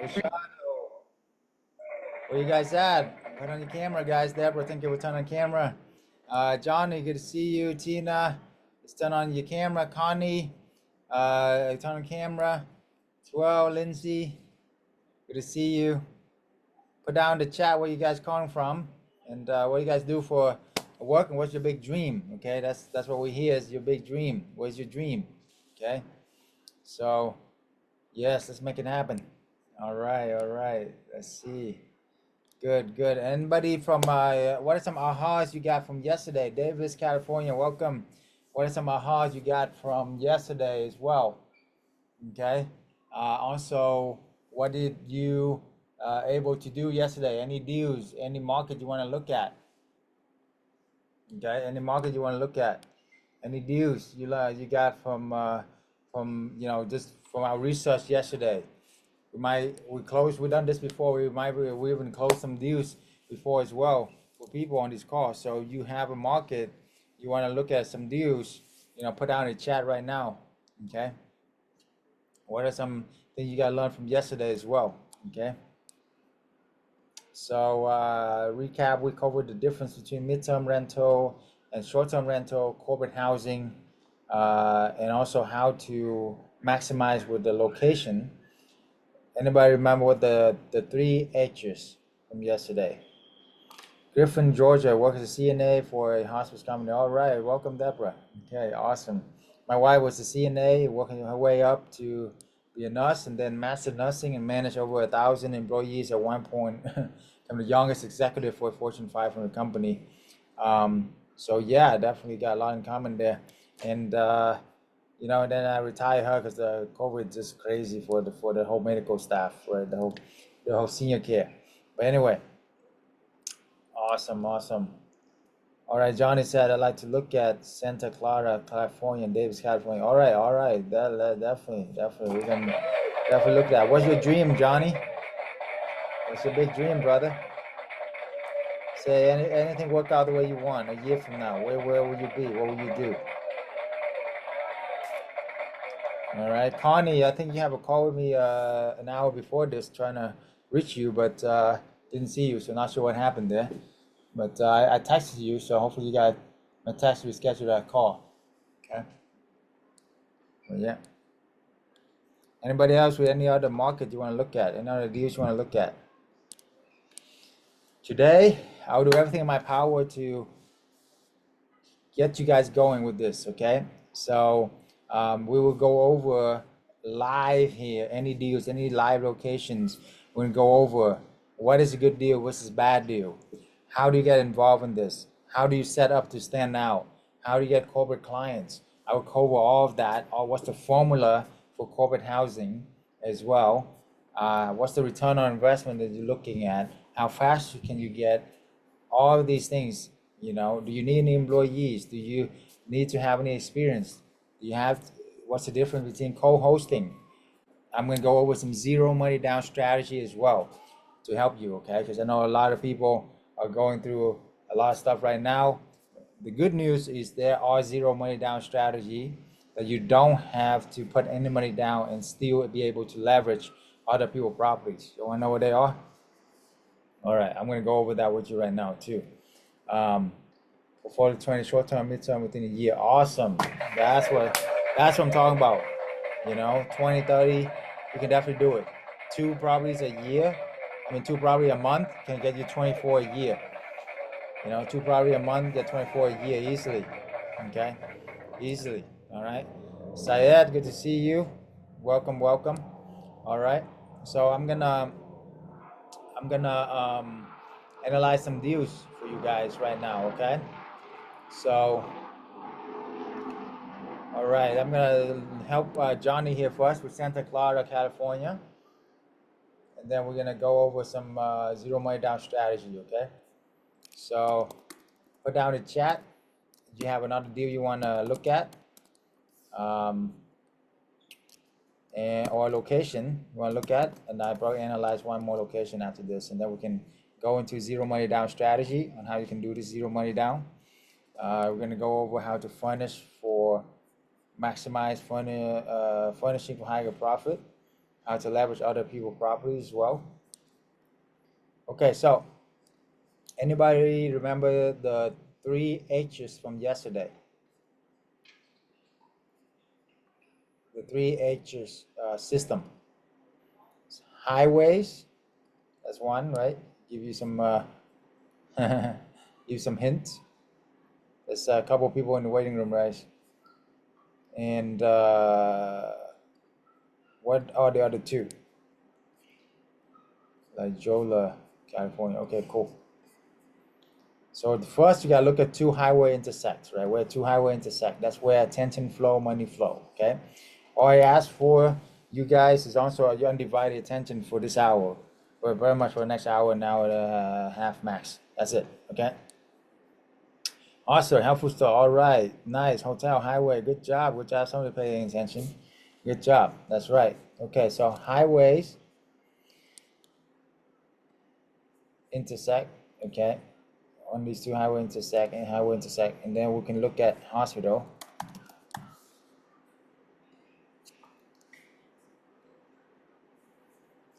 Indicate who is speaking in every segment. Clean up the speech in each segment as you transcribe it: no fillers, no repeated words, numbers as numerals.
Speaker 1: Shadow. Where you guys at? Put on your camera, guys. Deborah, thank you for turning on camera. Johnny, good to see you. Tina, it's turn on your camera. Connie, turn on camera. 12, Lindsay, good to see you. Put down the chat where you guys calling from and what you guys do for work and what's your big dream. Okay, that's what we hear is your big dream. What's your dream? Okay, so yes, let's make it happen. All right, all right. Let's see. Good, good. Anybody from what are some ahas you got from yesterday? Davis, California, welcome. What are some ahas you got from yesterday as well? Okay. Also, what did you able to do yesterday? Any deals, any market you want to look at? Okay, any market you want to look at? Any deals you got from just from our research yesterday? We done this before. We even closed some deals before as well for people on this call. So you have a market, you want to look at some deals, put down in the chat right now. Okay. What are some things you got to learn from yesterday as well? Okay. So recap, we covered the difference between midterm rental and short-term rental, corporate housing, and also how to maximize with the location. Anybody remember what the three H's from yesterday? Griffin, Georgia, works as a CNA for a hospice company. All right, welcome, Deborah. Okay, awesome. My wife was a CNA, working her way up to be a nurse, and then master nursing and managed over 1,000 employees at one point. I'm the youngest executive for a Fortune 500 company. So yeah, definitely got a lot in common there. And then I retired her because the COVID is just crazy for the whole medical staff, right? The whole senior care. But anyway, awesome, awesome. All right, Johnny said I'd like to look at Santa Clara, California, and Davis, California. All right, all right. That definitely. We can definitely look at that. What's your dream, Johnny? What's your big dream, brother? Say anything work out the way you want a year from now. Where will you be? What will you do? All right, Connie, I think you have a call with me an hour before this, trying to reach you, but didn't see you, so not sure what happened there. But I texted you, so hopefully you got my text to reschedule that call. Okay. Well, yeah. Anybody else with any other market you want to look at? Any other deals you want to look at? Today, I will do everything in my power to get you guys going with this. Okay. So we will go over live here, any deals, any live locations. We're gonna go over what is a good deal versus bad deal. How do you get involved in this? How do you set up to stand out? How do you get corporate clients? I will cover all of that. Or what's the formula for corporate housing as well? What's the return on investment that you're looking at? How fast can you get? All of these things, do you need any employees? Do you need to have any experience? Do you have, what's the difference between co-hosting? I'm going to go over some zero money down strategy as well to help you, okay? Because I know a lot of people are going through a lot of stuff right now. The good news is there are zero money down strategy that you don't have to put any money down and still be able to leverage other people's properties. You want to know what they are? All right, I'm going to go over that with you right now too. For 40-20 short-term, midterm, within a year. Awesome. That's what I'm talking about. 20, 30, you can definitely do it. Two properties a year, two properties a month can get you 24 a year. Two properties a month, get 24 a year easily. Okay, easily. All right. Syed, good to see you. Welcome, welcome. All right. So I'm gonna analyze some deals for you guys right now. Okay. So, all right, I'm gonna help Johnny here first with Santa Clara, California, and then we're gonna go over some zero money down strategy. Okay. So, put down the chat. Do you have another deal you want to look at, or location you want to look at? And I probably analyze one more location after this, and then we can go into zero money down strategy on how you can do this zero money down. We're gonna go over how to furnish for maximize furnishing for higher profit, how to leverage other people's properties as well. Okay, so anybody remember the 3 H's from yesterday? The 3 H's system. Highways, that's one, right? Give you some give you some hints. There's a couple of people in the waiting room, right? And what are the other two? Like Jola, California. Okay, cool. So first you gotta look at two highway intersects, right? Where two highway intersect, that's where attention flow, money flow. Okay. All I ask for you guys is also your undivided attention for this hour, or very much for the next hour, an hour and a half max. That's it. Okay. Awesome, helpful store. All right, nice. Hotel, highway. Good job. Good job. Somebody paying attention. Good job. That's right. Okay, so highways intersect. Okay, on these two highway intersect, and then we can look at hospital.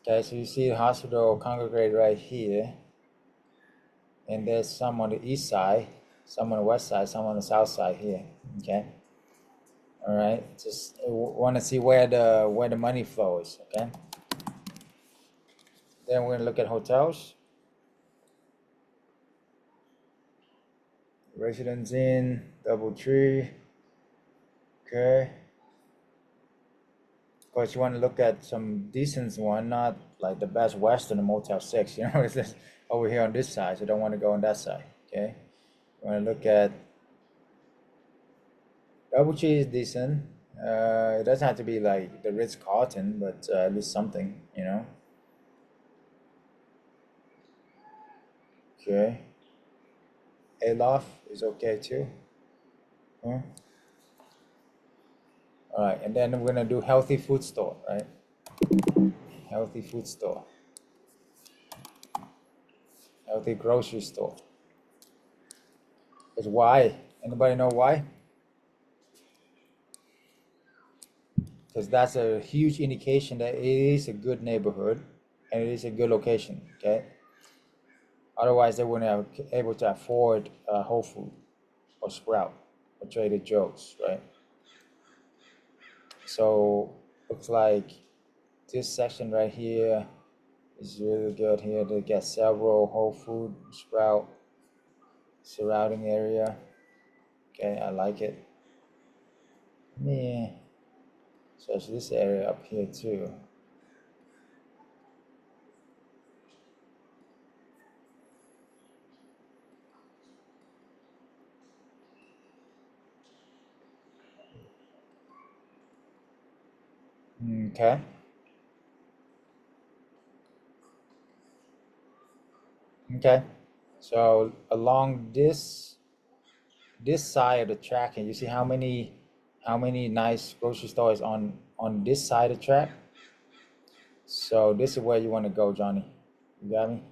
Speaker 1: Okay, so you see the hospital congregate right here, and there's some on the east side, some on the west side, some on the south side here. Okay. All right. Just want to see where the money flows. Okay. Then we're gonna look at hotels. Residence Inn, DoubleTree. Okay. Of course, you want to look at some decent one, not like the Best Western or Motel 6. You know, it's just over here on this side, so you don't want to go on that side. Okay. You want to look at DoubleTree is decent. It doesn't have to be like the Ritz-Carlton, but at least something, you know. Okay. Aloft is okay too. Huh? All right, and then we're gonna do healthy food store, right? Healthy food store. Healthy grocery store. Because why? Anybody know why? Because that's a huge indication that it is a good neighborhood and it is a good location. Okay. Otherwise, they wouldn't have able to afford Whole Food or Sprout or Trader Joe's, right? So looks like this section right here is really good here to get several Whole Food, Sprout, surrounding area. Okay, I like it. Yeah. So it's this area up here too. Okay. Okay. So along this side of the track, and you see how many nice grocery stores on this side of the track. So this is where you want to go, Johnny. You got me?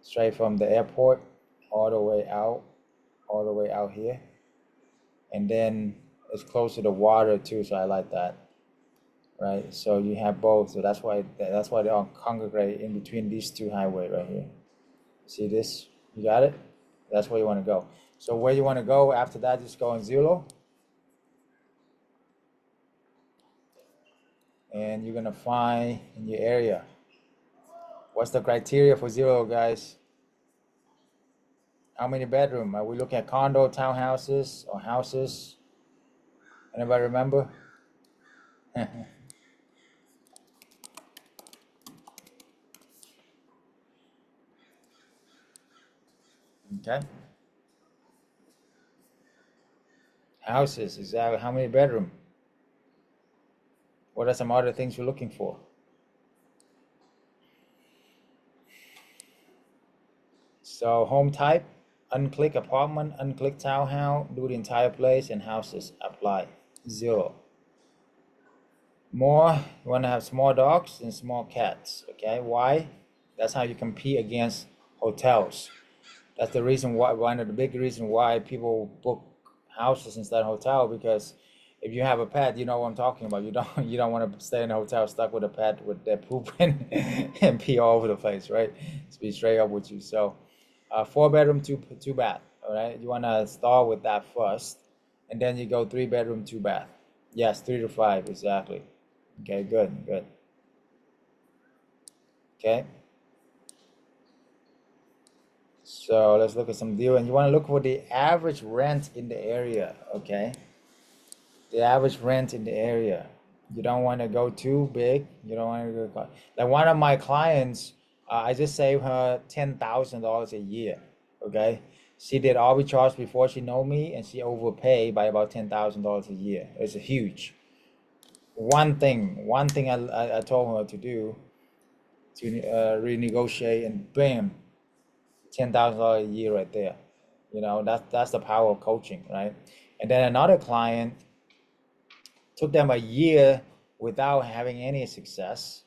Speaker 1: Straight from the airport all the way out here. And then it's close to the water too, so I like that. Right? So you have both. So that's why they all congregate in between these two highways right here. See this? You got it? That's where you want to go. So where you want to go after that, just go on Zillow. And you're gonna find in your area. What's the criteria for Zillow, guys? How many bedroom? Are we looking at condo, townhouses, or houses? Anybody remember? Okay. Houses, exactly. How many bedroom? What are some other things you're looking for? So home type, unclick apartment, unclick townhouse, do the entire place, and houses apply. Zero. More, you want to have small dogs and small cats. Okay, why? That's how you compete against hotels. That's the reason why, one of the big reasons why people book houses instead of hotel, because if you have a pet, you know what I'm talking about. You don't want to stay in a hotel stuck with a pet with their poop and pee all over the place, right? To be straight up with you. So, 4 bedroom, two bath. All right, you want to start with that first, and then you go 3 bedroom, 2 bath. Yes, 3 to 5 exactly. Okay, good, good. Okay, so let's look at some deal, and you want to look for the average rent in the area. Okay, the average rent in the area. You don't want to go too big. You don't want to go like one of my clients. I just saved her $10,000 a year. Okay, she did arbitrage before she know me, and she overpaid by about $10,000 a year. It's a huge. One thing I told her to do to renegotiate, and bam, $10,000 a year right there. You know, that's the power of coaching, right? And then another client took them a year without having any success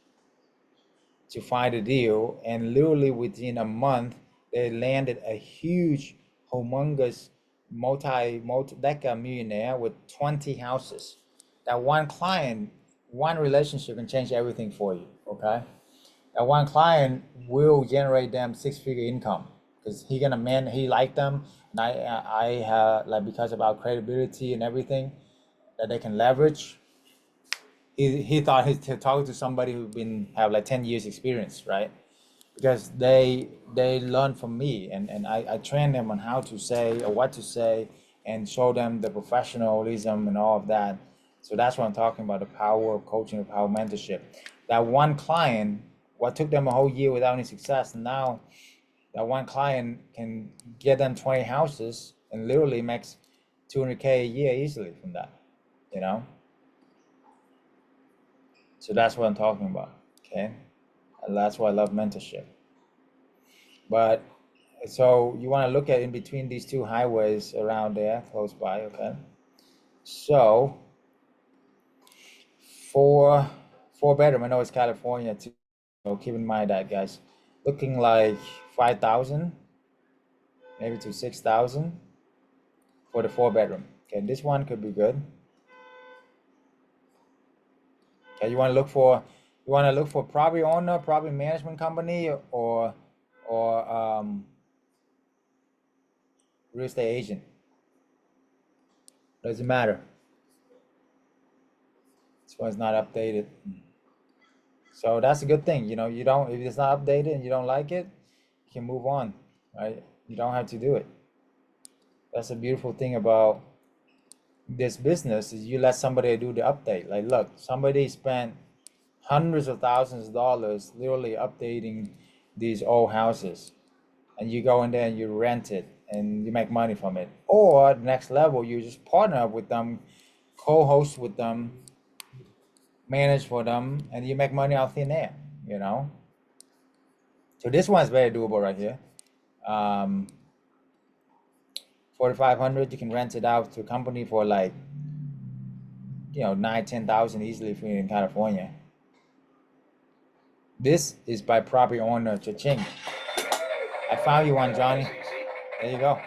Speaker 1: to find a deal, and literally within a month they landed a huge, humongous, multi-deca millionaire with 20 houses. That one client, one relationship can change everything for you. Okay, that one client will generate them six-figure income because he liked them, and I have like, because of our credibility and everything that they can leverage. He thought he'd talk to somebody who been have like 10 years experience, right? Because they learn from me, and I train them on how to say or what to say, and show them the professionalism and all of that. So that's what I'm talking about, the power of coaching, the power of mentorship. That one client, what took them a whole year without any success, and now that one client can get them 20 houses and literally makes 200K a year easily from that, you know? So that's what I'm talking about. Okay. And that's why I love mentorship. But so you want to look at in between these two highways around there, close by. Okay. So four four bedroom. I know it's California too. So keep in mind that, guys. Looking like 5,000, maybe to 6,000 for the 4 bedroom. Okay, this one could be good. Okay, you want to look for property owner, property management company, or real estate agent. Doesn't matter. This one's not updated. So that's a good thing. You know, you don't, if it's not updated and you don't like it, you can move on, right? You don't have to do it. That's a beautiful thing about this business is you let somebody do the update. Like, look, somebody spent hundreds of thousands of dollars literally updating these old houses, and you go in there and you rent it and you make money from it. Or the next level, you just partner up with them, co-host with them, manage for them, and you make money out thin air, you know? So this one's very doable right here. 4,500, you can rent it out to a company for like, 9, 10,000 easily if you're in California. This is by property owner Cha-ching. I found you one, Johnny. There you go.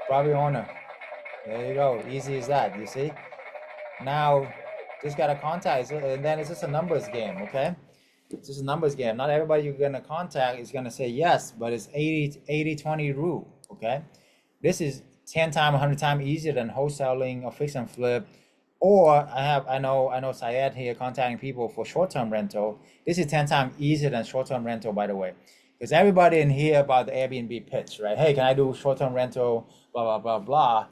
Speaker 1: Property owner. There you go. Easy as that, you see? Now, just gotta contact, and then it's just a numbers game, okay? It's just a numbers game. Not everybody you're gonna contact is gonna say yes, but it's 80-20 rule, okay? This is 10 times, 100 times easier than wholesaling or fix and flip. Or I know Syed here contacting people for short-term rental. This is 10 times easier than short-term rental, by the way. Because everybody in here about the Airbnb pitch, right? Hey, can I do short-term rental, blah, blah, blah, blah.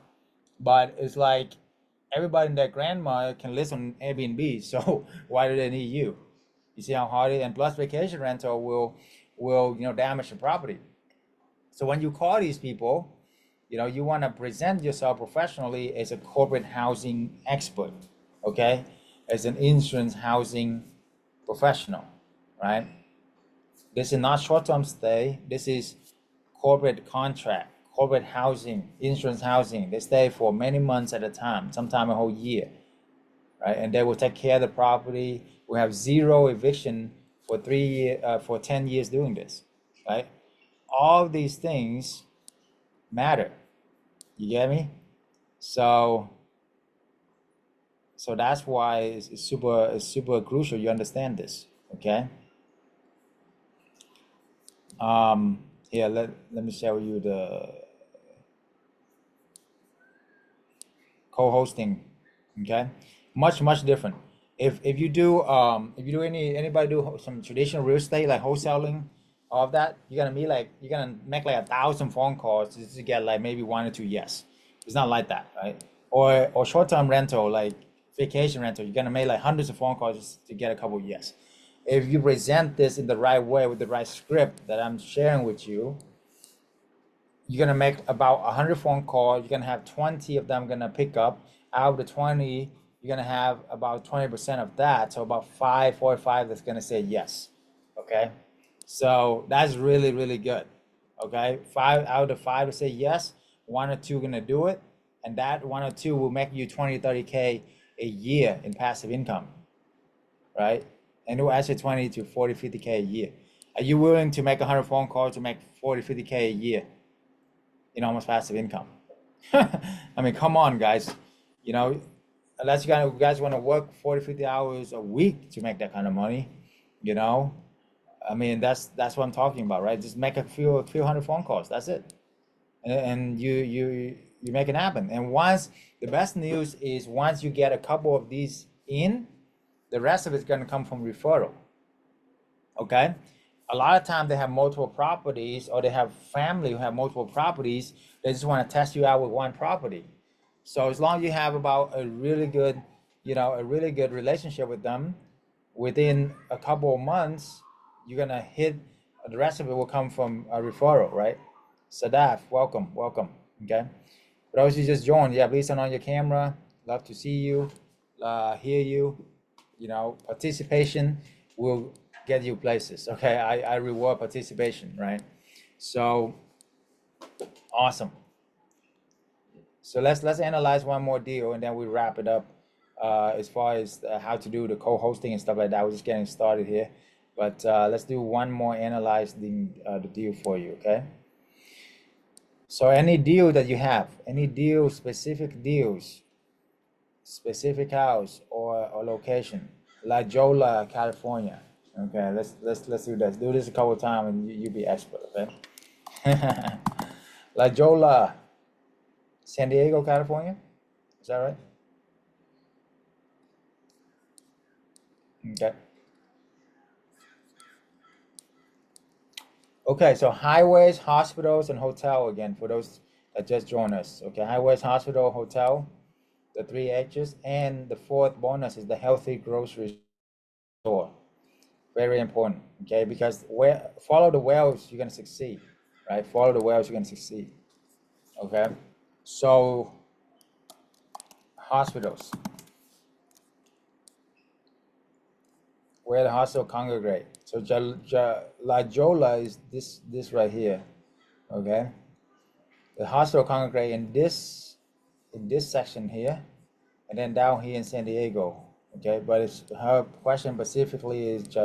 Speaker 1: But it's like everybody and their grandma can list on Airbnb, so why do they need you? You see how hard it is? And plus vacation rental will damage the property. So when you call these people, you want to present yourself professionally as a corporate housing expert, okay? As an insurance housing professional, right? This is not short-term stay. This is corporate contract, corporate housing, insurance housing. They stay for many months at a time, sometimes a whole year, right? And they will take care of the property. We have zero eviction for 10 years doing this, right? All these things matter. You get me? So So that's why it's super crucial you understand this. Okay. Here, let me share with you the co-hosting. Okay, much different. If you do anybody do some traditional real estate like wholesaling, all of that, you're gonna make like 1,000 phone calls just to get like maybe one or two yes. It's not like that, right? Or short-term rental like vacation rental, you're gonna make like hundreds of phone calls just to get a couple yes. If you present this in the right way with the right script that I'm sharing with you, you're gonna make about 100 phone calls. You're gonna have 20 of them gonna pick up. Out of the 20, you're gonna have about 20% of that, so about 4 or 5 that's gonna say yes. Okay, so that's really good. Okay, 5 out of 5 to say yes, 1 or 2 gonna do it, and that 1 or 2 will make you 20, 30K a year in passive income, right? And it will actually 20 to 40, 50K a year. Are you willing to make 100 phone calls to make 40, 50K a year in almost passive income? I mean, come on, guys. You know, unless you guys want to work 40, 50 hours a week to make that kind of money, you know, I mean, that's what I'm talking about, right? Just make a few hundred phone calls. That's it, and you make it happen. And once the best news is once you get a couple of these in, the rest of it's going to come from referral. Okay, a lot of times they have multiple properties or they have family who have multiple properties. They just want to test you out with one property. So as long as you have about a really good, a really good relationship with them, within a couple of months, you're gonna hit. The rest of it will come from a referral, right? Sadaf, welcome. Okay. For those who just joined, yeah, please turn on your camera. Love to see you, hear you. Participation will get you places. Okay, I reward participation, right? So awesome. So let's analyze one more deal and then we wrap it up. As far as how to do the co-hosting and stuff like that, we're just getting started here. But let's do one more analyzing the deal for you, okay? So any deal that you have, any deal, specific deals, specific house or location, La Jolla, California. Okay, let's do this. Do this a couple times and you be expert, okay? La Jolla, San Diego, California. Is that right? Okay. Okay, so highways, hospitals, and hotel again for those that just joined us. Okay, highways, hospital, hotel, the 3 H's, and the fourth bonus is the healthy grocery store. Very important, okay, because where follow the wells, you're gonna succeed, right? Follow the wells, you're gonna succeed. Okay, so hospitals, where the hospital congregate. So La Jolla is this right here. Okay, the hospital congregate in this section here, and then down here in San Diego. Okay, but it's her question specifically is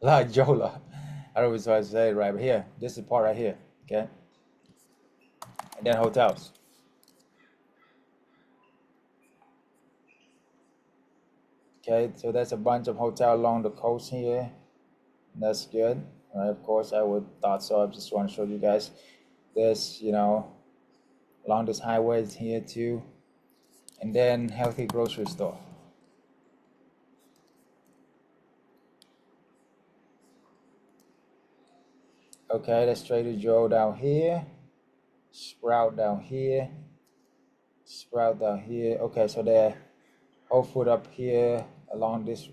Speaker 1: La Jolla. I don't know if I say it right, but here, this is the part right here. Okay, and then hotels. Okay, so that's a bunch of hotel along the coast here. That's good. Right, of course, I would thought so. I just want to show you guys this, along this highways here too, and then healthy grocery store. Okay, that's Trader Joe down here, Sprout down here, Sprout down here. Okay, so they're Whole Food up here along this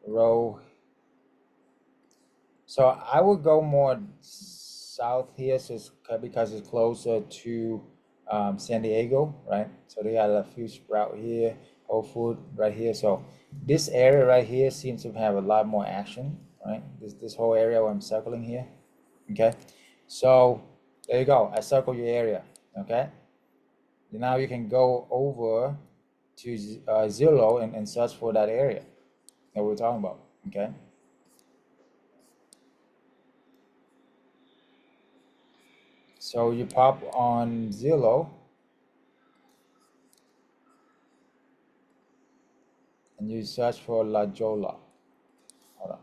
Speaker 1: row. So I would go more south here, so because it's closer to San Diego, right? So they got a few Sprout here, Whole Food right here. So this area right here seems to have a lot more action, right? This whole area where I'm circling here. Okay, so there you go. I circle your area. Okay, now you can go over to Zillow and search for that area that we're talking about. Okay. So you pop on Zillow. and you search for La Jolla. Hold on.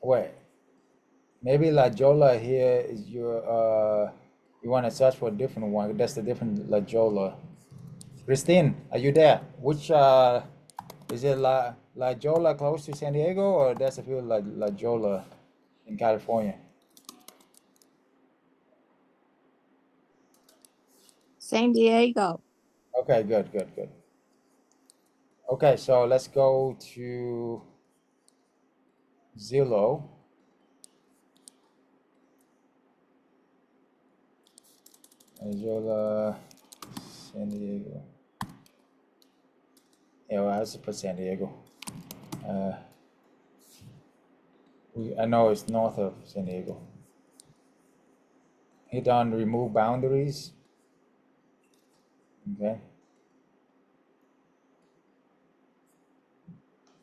Speaker 1: Wait, maybe La Jolla here is your you want to search for a different one. That's the different La Jolla. Christine, are you there? Which is it La Jolla close to San Diego, or that's a few La Jolla in California?
Speaker 2: San Diego.
Speaker 1: Okay, good, good, good. Okay, so let's go to Zillow. Zola, San Diego. Yeah, well, I was put San Diego. Uh, I know it's north of San Diego. Hit on remove boundaries. Okay.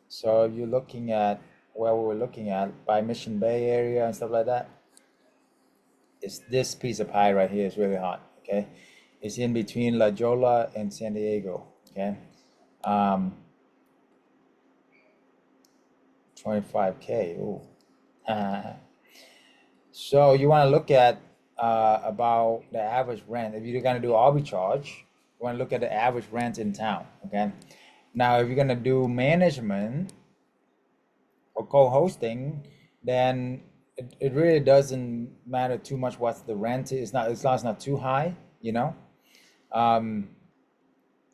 Speaker 1: So you're looking at where we were looking at by Mission Bay area and stuff like that. It's this piece of pie right here is really hot. Okay. It's in between La Jolla and San Diego. Okay. 25K. Ooh. So you want to look at about the average rent. If you're going to do arbitrage, you want to look at the average rent in town. Okay. Now, if you're going to do management or co-hosting, then it really doesn't matter too much what the rent is. Not as long as it's not too high, you know. Um,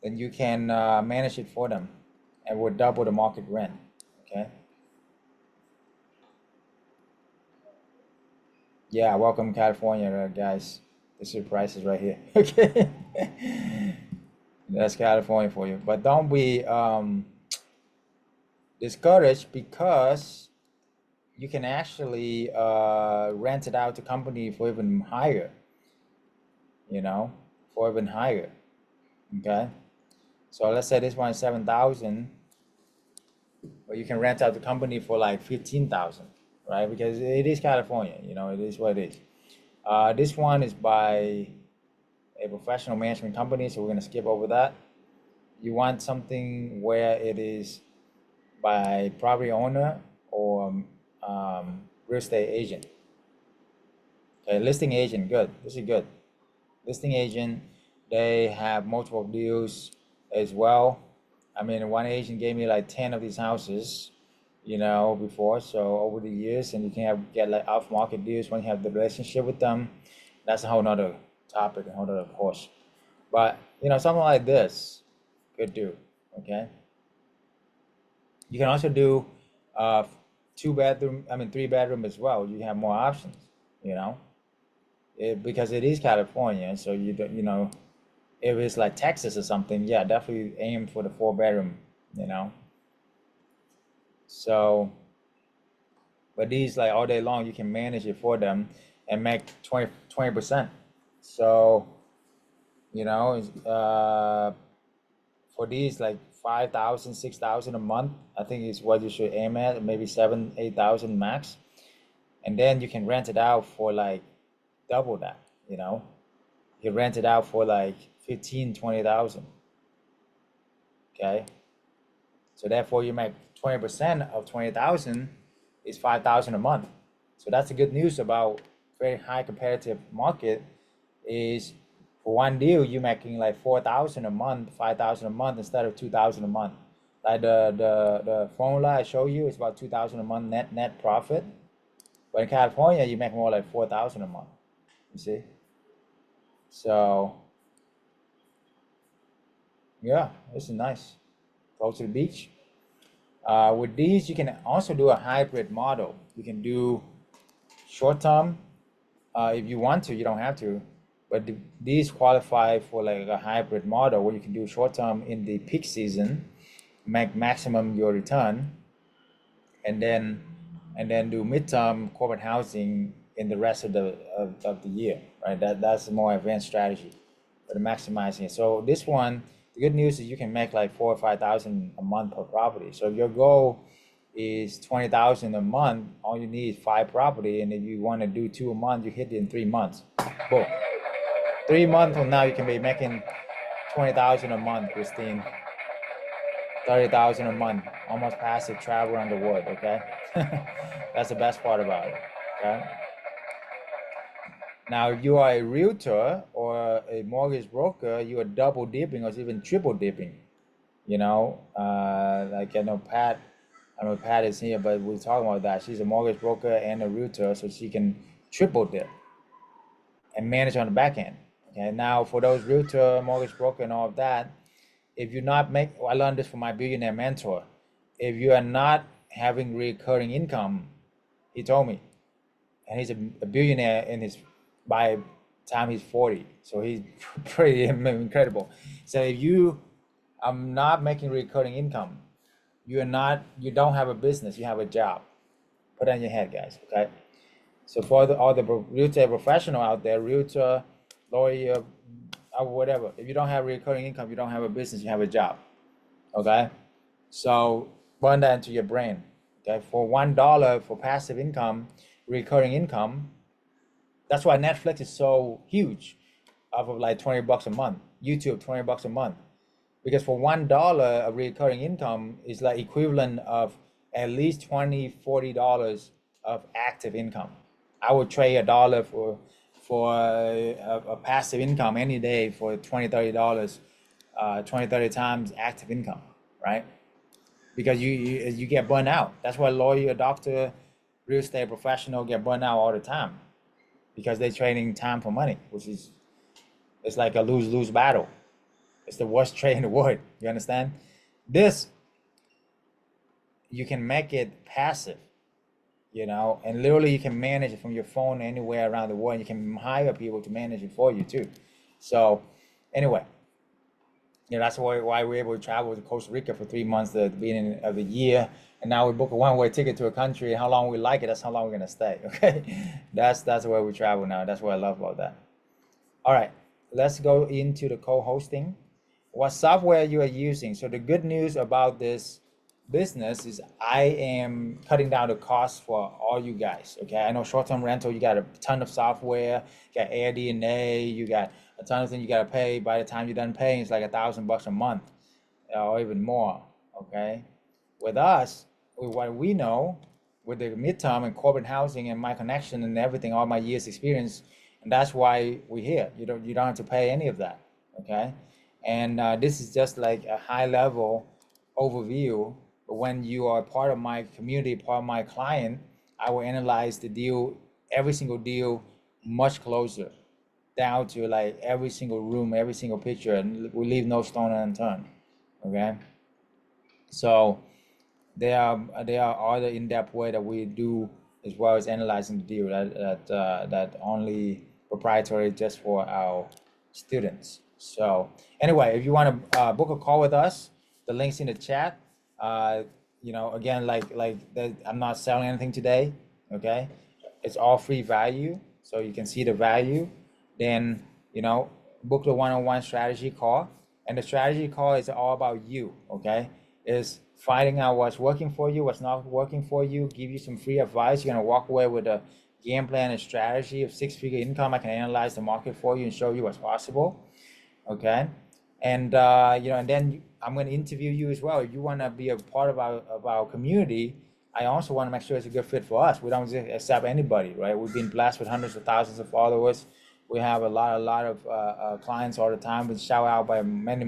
Speaker 1: then you can manage it for them, and we'll double the market rent. Okay. Yeah, welcome California, guys. This is prices right here. Okay. That's California for you. But don't be discouraged, because you can actually rent it out to company for even higher, you know, for even higher. Okay. So let's say this one is 7,000, but you can rent out the company for like 15,000, right? Because it is California, you know, it is what it is. This one is by a professional management company, so we're gonna skip over that. You want something where it is by property owner or real estate agent. Okay, listing agent, good. This is good. Listing agent, they have multiple deals as well. I mean, one agent gave me like 10 of these houses, you know, before. So over the years, and you can get like off market deals when you have the relationship with them. That's a whole nother topic, a whole nother course. But you know, something like this could do. Okay. You can also do uh, 2 bedroom, I mean 3 bedroom as well. You have more options, you know, because it is California. So you don't, you know, if it's like Texas or something, yeah, definitely aim for the 4 bedroom, you know. So, but these like all day long, you can manage it for them and make 20%. So, you know, for these like 5,000, 6,000 a month, I think is what you should aim at, maybe 7, 8,000 max. And then you can rent it out for like double that, you know. You rent it out for like 15, 20,000. Okay. So therefore you make 20% of 20,000 is 5,000 a month. So that's the good news about very high competitive market is for one deal you're making like 4,000 a month, 5,000 a month instead of 2,000 a month. Like the formula I show you is about 2,000 a month net profit. But in California you make more like 4,000 a month. You see? So yeah, this is nice. Close to the beach. With these, you can also do a hybrid model. You can do short term if you want to. You don't have to, but these qualify for like a hybrid model where you can do short term in the peak season, make maximum your return, and then do midterm corporate housing in the rest of the year. Right. That's a more advanced strategy for the maximizing it. So this one, The good news is you can make like 4 or 5,000 a month per property. So if your goal is 20,000 a month, all you need is 5 property, and if you want to do 2 a month, you hit it in 3 months. Boom. 3 months from now, you can be making 20,000 a month, Christine. 30,000 a month, almost passive, travel around the world. Okay, that's the best part about it. Okay. Now, if you are a realtor or a mortgage broker, you are double dipping or even triple dipping. You know, like I know Pat. I know Pat is here, but we're talking about that. She's a mortgage broker and a realtor, so she can triple dip and manage on the back end. Okay. Now, for those realtor, mortgage broker, and all of that, if you're not I learned this from my billionaire mentor. If you are not having recurring income, he told me, and he's a billionaire by the time he's 40, so he's pretty incredible. So if you are not making recurring income, you don't have a business, you have a job. Put it on your head, guys. Okay. So for all the realtor professional out there, realtor, lawyer, or whatever, if you don't have recurring income, you don't have a business, you have a job. Okay. So burn that into your brain. Okay. For $1 for passive income, recurring income, that's why Netflix is so huge, off of like 20 bucks a month. YouTube, 20 bucks a month. Because for $1 of recurring income is like equivalent of at least $20, $40 of active income. I would trade $1 for a passive income any day for $20, $30, 20, 30 times active income, right? Because you get burned out. That's why lawyer, doctor, real estate professional get burned out all the time, because they're trading time for money, which is, it's like a lose-lose battle. It's the worst trade in the world. You understand? This, you can make it passive, you know, and literally you can manage it from your phone anywhere around the world. You can hire people to manage it for you too. So anyway, that's why we're able to travel to Costa Rica for 3 months at the beginning of the year. And now we book a one-way ticket to a country, and how long we like it, that's how long we're gonna stay. Okay, that's where we travel now. That's what I love about that. All right, let's go into the co-hosting. What software you are using? So the good news about this business is I am cutting down the cost for all you guys. Okay, I know short-term rental, you got a ton of software, you got AirDNA, you got a ton of things you got to pay. By the time you're done paying, it's like $1,000 a month, or even more. Okay, with us, with what we know, with the midterm and corporate housing and my connection and everything, all my years experience, and that's why we're here. You don't have to pay any of that. Okay, and this is just like a high level overview. But when you are part of my community, part of my client, I will analyze the deal, every single deal, much closer, down to like every single room, every single picture, and we leave no stone unturned. Okay, so there are other in-depth way that we do, as well as analyzing the deal, that only proprietary just for our students. So anyway, if you want to book a call with us, the link's in the chat. You know, again, I'm not selling anything today. Okay, it's all free value, so you can see the value. Then, you know, book the one-on-one strategy call, and the strategy call is all about you. Okay, is finding out what's working for you, what's not working for you, give you some free advice. You're gonna walk away with a game plan and strategy of 6-figure income. I can analyze the market for you and show you what's possible. Okay, and you know, and then I'm going to interview you as well. If you want to be a part of our community, I also want to make sure it's a good fit for us. We don't just accept anybody, right? We've been blessed with hundreds of thousands of followers. We have a lot of clients all the time. We shout out by many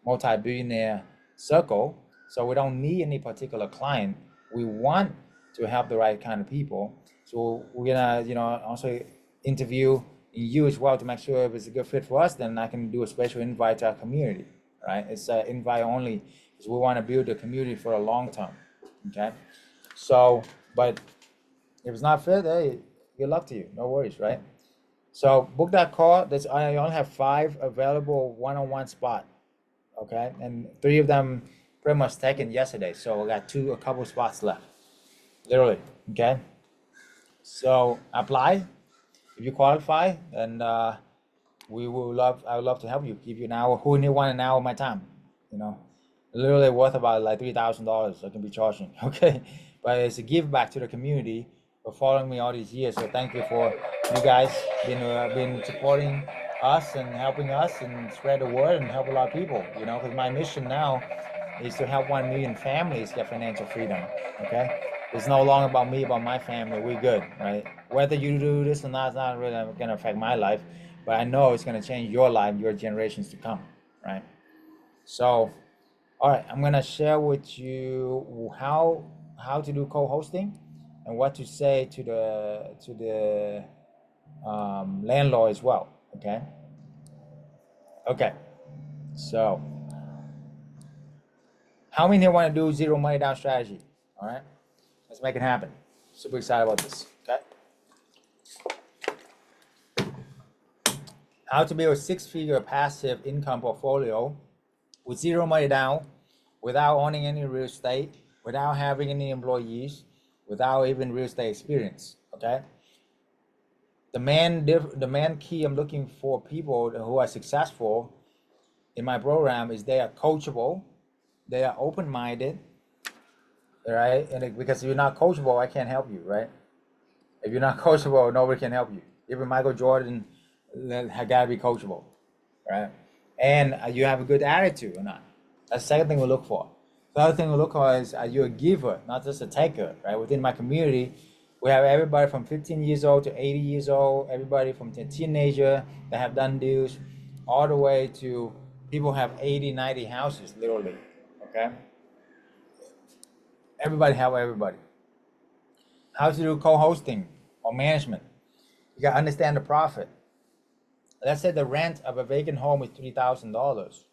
Speaker 1: multi-billionaire circle. So we don't need any particular client. We want to help the right kind of people. So we're gonna, you know, also interview you as well to make sure if it's a good fit for us. Then I can do a special invite to our community. Right? It's invite only, because we want to build a community for a long term. Okay. So, but if it's not fit, hey, good luck to you. No worries, right? So book that call. I only have 5 available one-on-one spot. Okay, and 3 of them pretty much taken yesterday. So I got a couple spots left. Literally. Okay. So apply if you qualify, and I would love to help you, give you an hour. Who need want an hour of my time? You know, literally worth about like $3,000 I can be charging. Okay, but it's a give back to the community for following me all these years. So thank you for you guys been supporting us and helping us and spread the word and help a lot of people. You know, because my mission now is to help 1 million families get financial freedom. Okay, it's no longer about me, about my family. We're good, right? Whether you do this or not, it's not really going to affect my life, but I know it's going to change your life, your generations to come, right? So, all right, I'm going to share with you how to do co-hosting and what to say to the landlord as well. Okay. Okay. So, how many here want to do zero money down strategy? All right. Let's make it happen. Super excited about this. Okay. How to build a 6-figure passive income portfolio with zero money down, without owning any real estate, without having any employees, without even real estate experience. Okay. The main key I'm looking for people who are successful in my program is they are coachable, they are open-minded, right? And because if you're not coachable, I can't help you, right? If you're not coachable, nobody can help you. Even Michael Jordan gotta be coachable, right? And you have a good attitude or not. That's the second thing we look for. The other thing we look for is are you a giver, not just a taker, right? Within my community, we have everybody from 15 years old to 80 years old, everybody from a teenager that have done deals, all the way to people have 80, 90 houses, literally, okay? Everybody help everybody. How to do co-hosting or management? You gotta understand the profit. Let's say the rent of a vacant home is $3,000.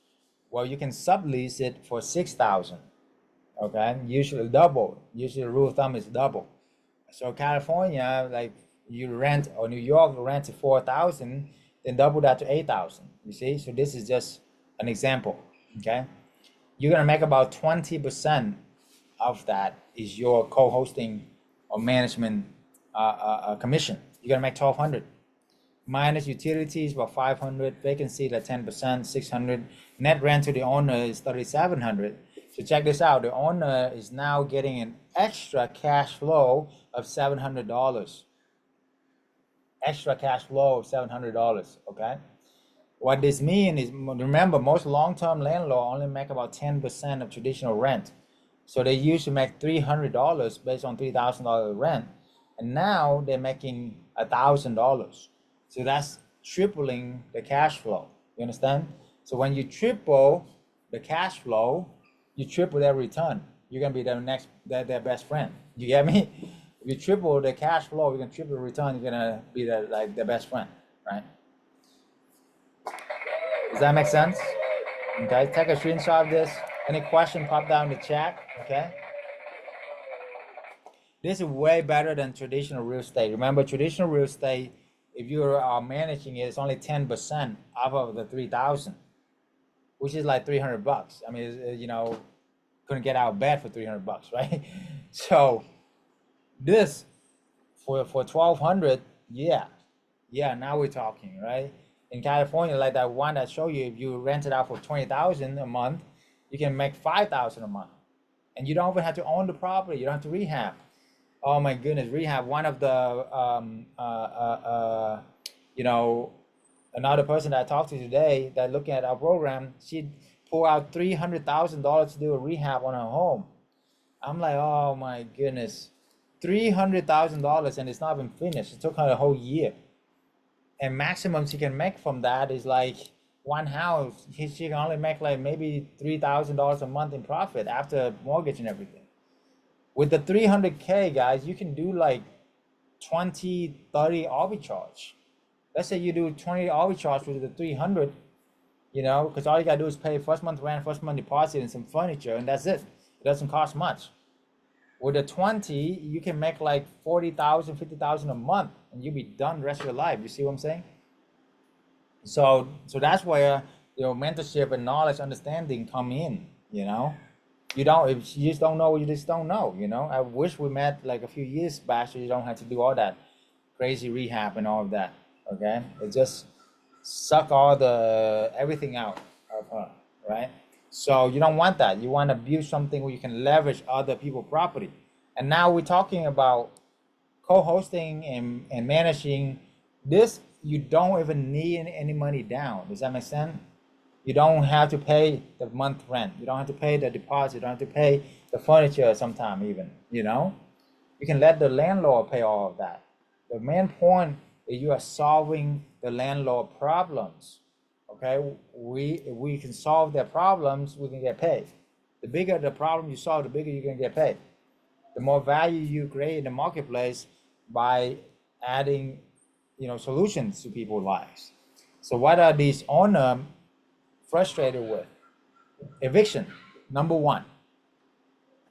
Speaker 1: Well, you can sublease it for $6,000. Okay, usually double. Usually the rule of thumb is double. So California, like you rent, or New York rent to 4,000, then double that to 8,000. You see, so this is just an example. Okay, you're gonna make about 20% of that is your co-hosting or management commission. You're gonna make 1,200 minus utilities about 500, vacancy like 10%, 600. Net rent to the owner is 3,700. So check this out. The owner is now getting an extra cash flow of $700. Extra cash flow of $700. Okay. What this means is, remember, most long-term landlord only make about 10% of traditional rent. So they used to make $300 based on $3,000 rent, and now they're making $1,000. So that's tripling the cash flow. You understand? So when you triple the cash flow, you triple their return. You're gonna be their best friend. You get me? If you triple the cash flow, you're gonna triple the return. You're gonna be their best friend, right? Does that make sense? Okay, take a screenshot of this. Any question, pop down in the chat. Okay. This is way better than traditional real estate. Remember, traditional real estate, if you are managing it, it's only 10% off of the 3,000, which is like $300. I mean, you know, couldn't get out of bed for $300, right? So this for 1,200, yeah, now we're talking, right? In California, like that one I show you, if you rent it out for 20,000 a month, you can make 5,000 a month, and you don't even have to own the property. You don't have to rehab. Oh my goodness, rehab. One of the you know, another person that I talked to today that looking at our program, she pulled out $300,000 to do a rehab on her home. I'm like, oh my goodness, $300,000, and it's not even finished. It took her a whole year, and maximum she can make from that is like one house. She can only make like maybe $3,000 a month in profit after mortgage and everything. With the 300K, guys, you can do like 20, 30 arbitrage. Let's say you do 20 arbitrage with the 300, you know, because all you gotta do is pay first month rent, first month deposit, and some furniture, and that's it. It doesn't cost much. With the 20, you can make like 40,000, 50,000 a month, and you'll be done the rest of your life. You see what I'm saying? So that's where mentorship and knowledge, understanding come in. You know. If you just don't know, you just don't know, I wish we met like a few years back so you don't have to do all that crazy rehab and all of that. Okay. It's just suck all the everything out of her, right? So you don't want that. You want to build something where you can leverage other people's property. And now we're talking about co-hosting and managing this. You don't even need any money down. Does that make sense? You don't have to pay the month rent. You don't have to pay the deposit. You don't have to pay the furniture sometime even, you know? You can let the landlord pay all of that. The main point is you are solving the landlord problems, okay? If we can solve their problems, we can get paid. The bigger the problem you solve, the bigger you're gonna get paid. The more value you create in the marketplace by adding, you know, solutions to people's lives. So what are these owners frustrated with? Eviction, number one.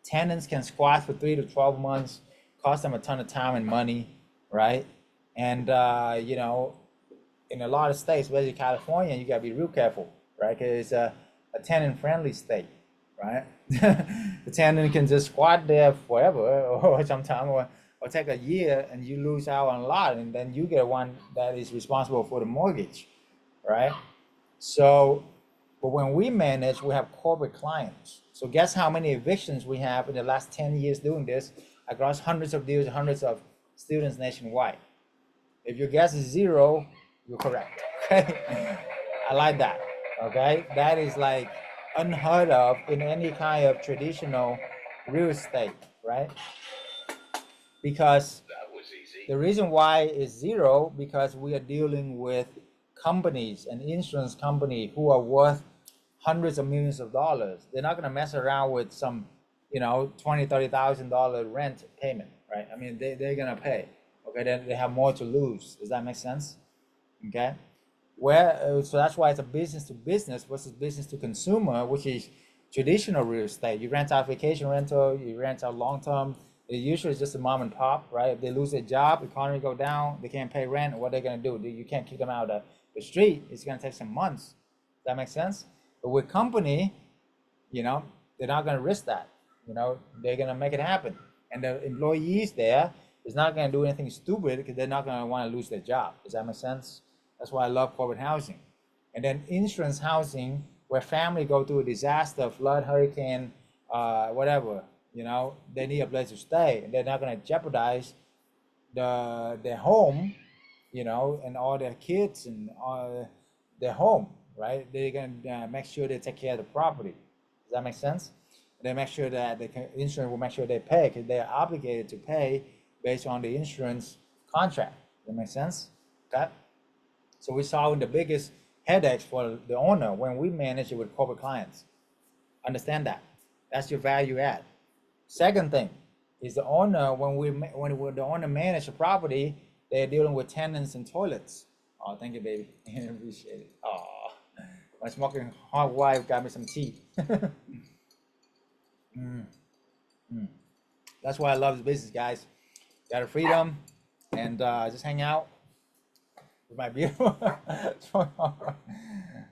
Speaker 1: Tenants can squat for 3 to 12 months, cost them a ton of time and money, right? And you know, in a lot of states, especially California, you gotta be real careful, right? Because it's a tenant-friendly state, right? The tenant can just squat there forever, or sometime, or take a year, and you lose out on a lot, and then you get one that is responsible for the mortgage, right? So, but when we manage, we have corporate clients. So guess how many evictions we have in the last 10 years doing this across hundreds of deals, hundreds of students nationwide. If your guess is 0, you're correct. Okay, I like that. Okay, that is like unheard of in any kind of traditional real estate, right? Because the reason why is 0, because we are dealing with companies and insurance company who are worth hundreds of millions of dollars. They're not going to mess around with some, you know, $20,000-$30,000 rent payment, right? I mean, they're going to pay. Okay, they have more to lose. Does that make sense? Okay, so that's why it's a business to business versus business to consumer, which is traditional real estate. You rent out vacation rental, you rent out long term. It usually is just a mom and pop, right? If they lose their job, economy go down, they can't pay rent. What they're gonna do? You can't kick them out of the street. It's gonna take some months. Does that make sense? But with company, you know, they're not gonna risk that. You know, they're gonna make it happen, and the employees there is not gonna do anything stupid because they're not gonna want to lose their job. Does that make sense? That's why I love corporate housing. And then insurance housing, where family go through a disaster, flood, hurricane, whatever, you know, they need a place to stay, and they're not gonna jeopardize their home, you know, and all their kids and their home, right? They're gonna make sure they take care of the property. Does that make sense? They make sure that the insurance will make sure they pay, because they are obligated to pay based on the insurance contract. Does that make sense? Okay. So we're solving the biggest headaches for the owner when we manage it with corporate clients. Understand that. That's your value add. Second thing is the owner, when the owner manage the property, they're dealing with tenants and toilets. Oh, thank you, baby. Appreciate it. Oh, my smoking hot wife got me some tea. That's why I love this business, guys. Got a freedom and just hang out with my beautiful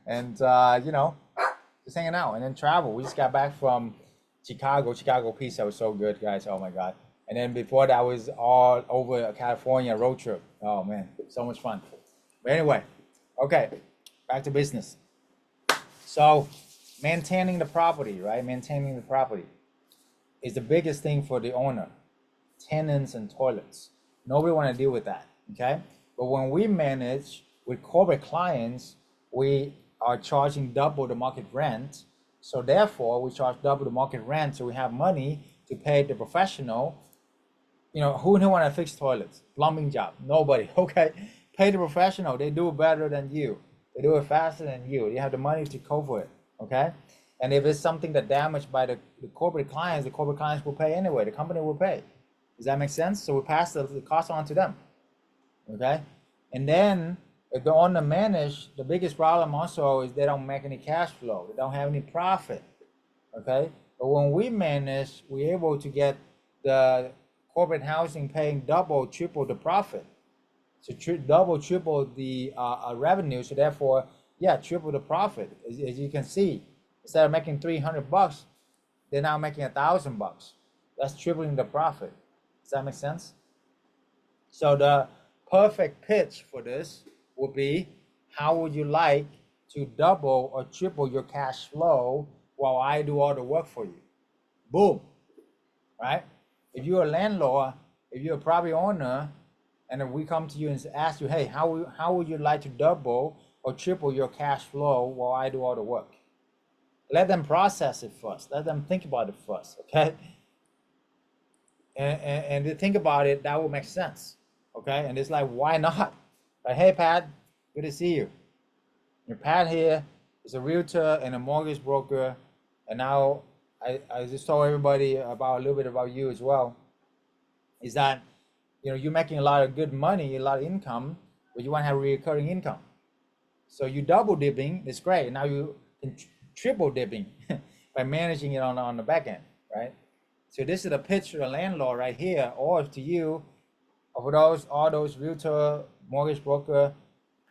Speaker 1: and you know, just hanging out and then travel. We just got back from Chicago pizza was so good, guys. Oh my god. And then before that was all over a California road trip. Oh man, so much fun. But anyway, okay, back to business. So maintaining the property, right? Maintaining the property is the biggest thing for the owner. Tenants and toilets. Nobody want to deal with that, okay? But when we manage with corporate clients, we are charging double the market rent. So therefore, we charge double the market rent, so we have money to pay the professional. You know, who want to fix toilets? Plumbing job? Nobody, okay? Pay the professional. They do it better than you. They do it faster than you. You have the money to cover it, okay? And if it's something that damaged by the corporate clients will pay anyway. The company will pay. Does that make sense? So we pass the cost on to them, okay? And then if the owner manage, the biggest problem also is they don't make any cash flow. They don't have any profit, okay? But when we manage, we're able to get the corporate housing paying double, triple the profit. So double, triple the revenue. So therefore, yeah, triple the profit. As you can see, instead of making $300, they're now making $1,000. That's tripling the profit. Does that make sense? So the perfect pitch for this would be, how would you like to double or triple your cash flow while I do all the work for you? Boom, right? If you're a landlord, if you're a property owner, and then we come to you and ask you, hey, how would you like to double or triple your cash flow while I do all the work? Let them process it first. Let them think about it first, okay? And to think about it, that will make sense, okay? And it's like, why not? Like, hey, Pat, good to see you. Your Pat here is a realtor and a mortgage broker. And now I just told everybody about a little bit about you as well. Is that, you're making a lot of good money, a lot of income, but you want to have recurring income. So you double dipping, it's great. Now you can triple dipping by managing it on the back end, right? So this is a pitch to the landlord right here, or to you, of all those realtor, mortgage broker,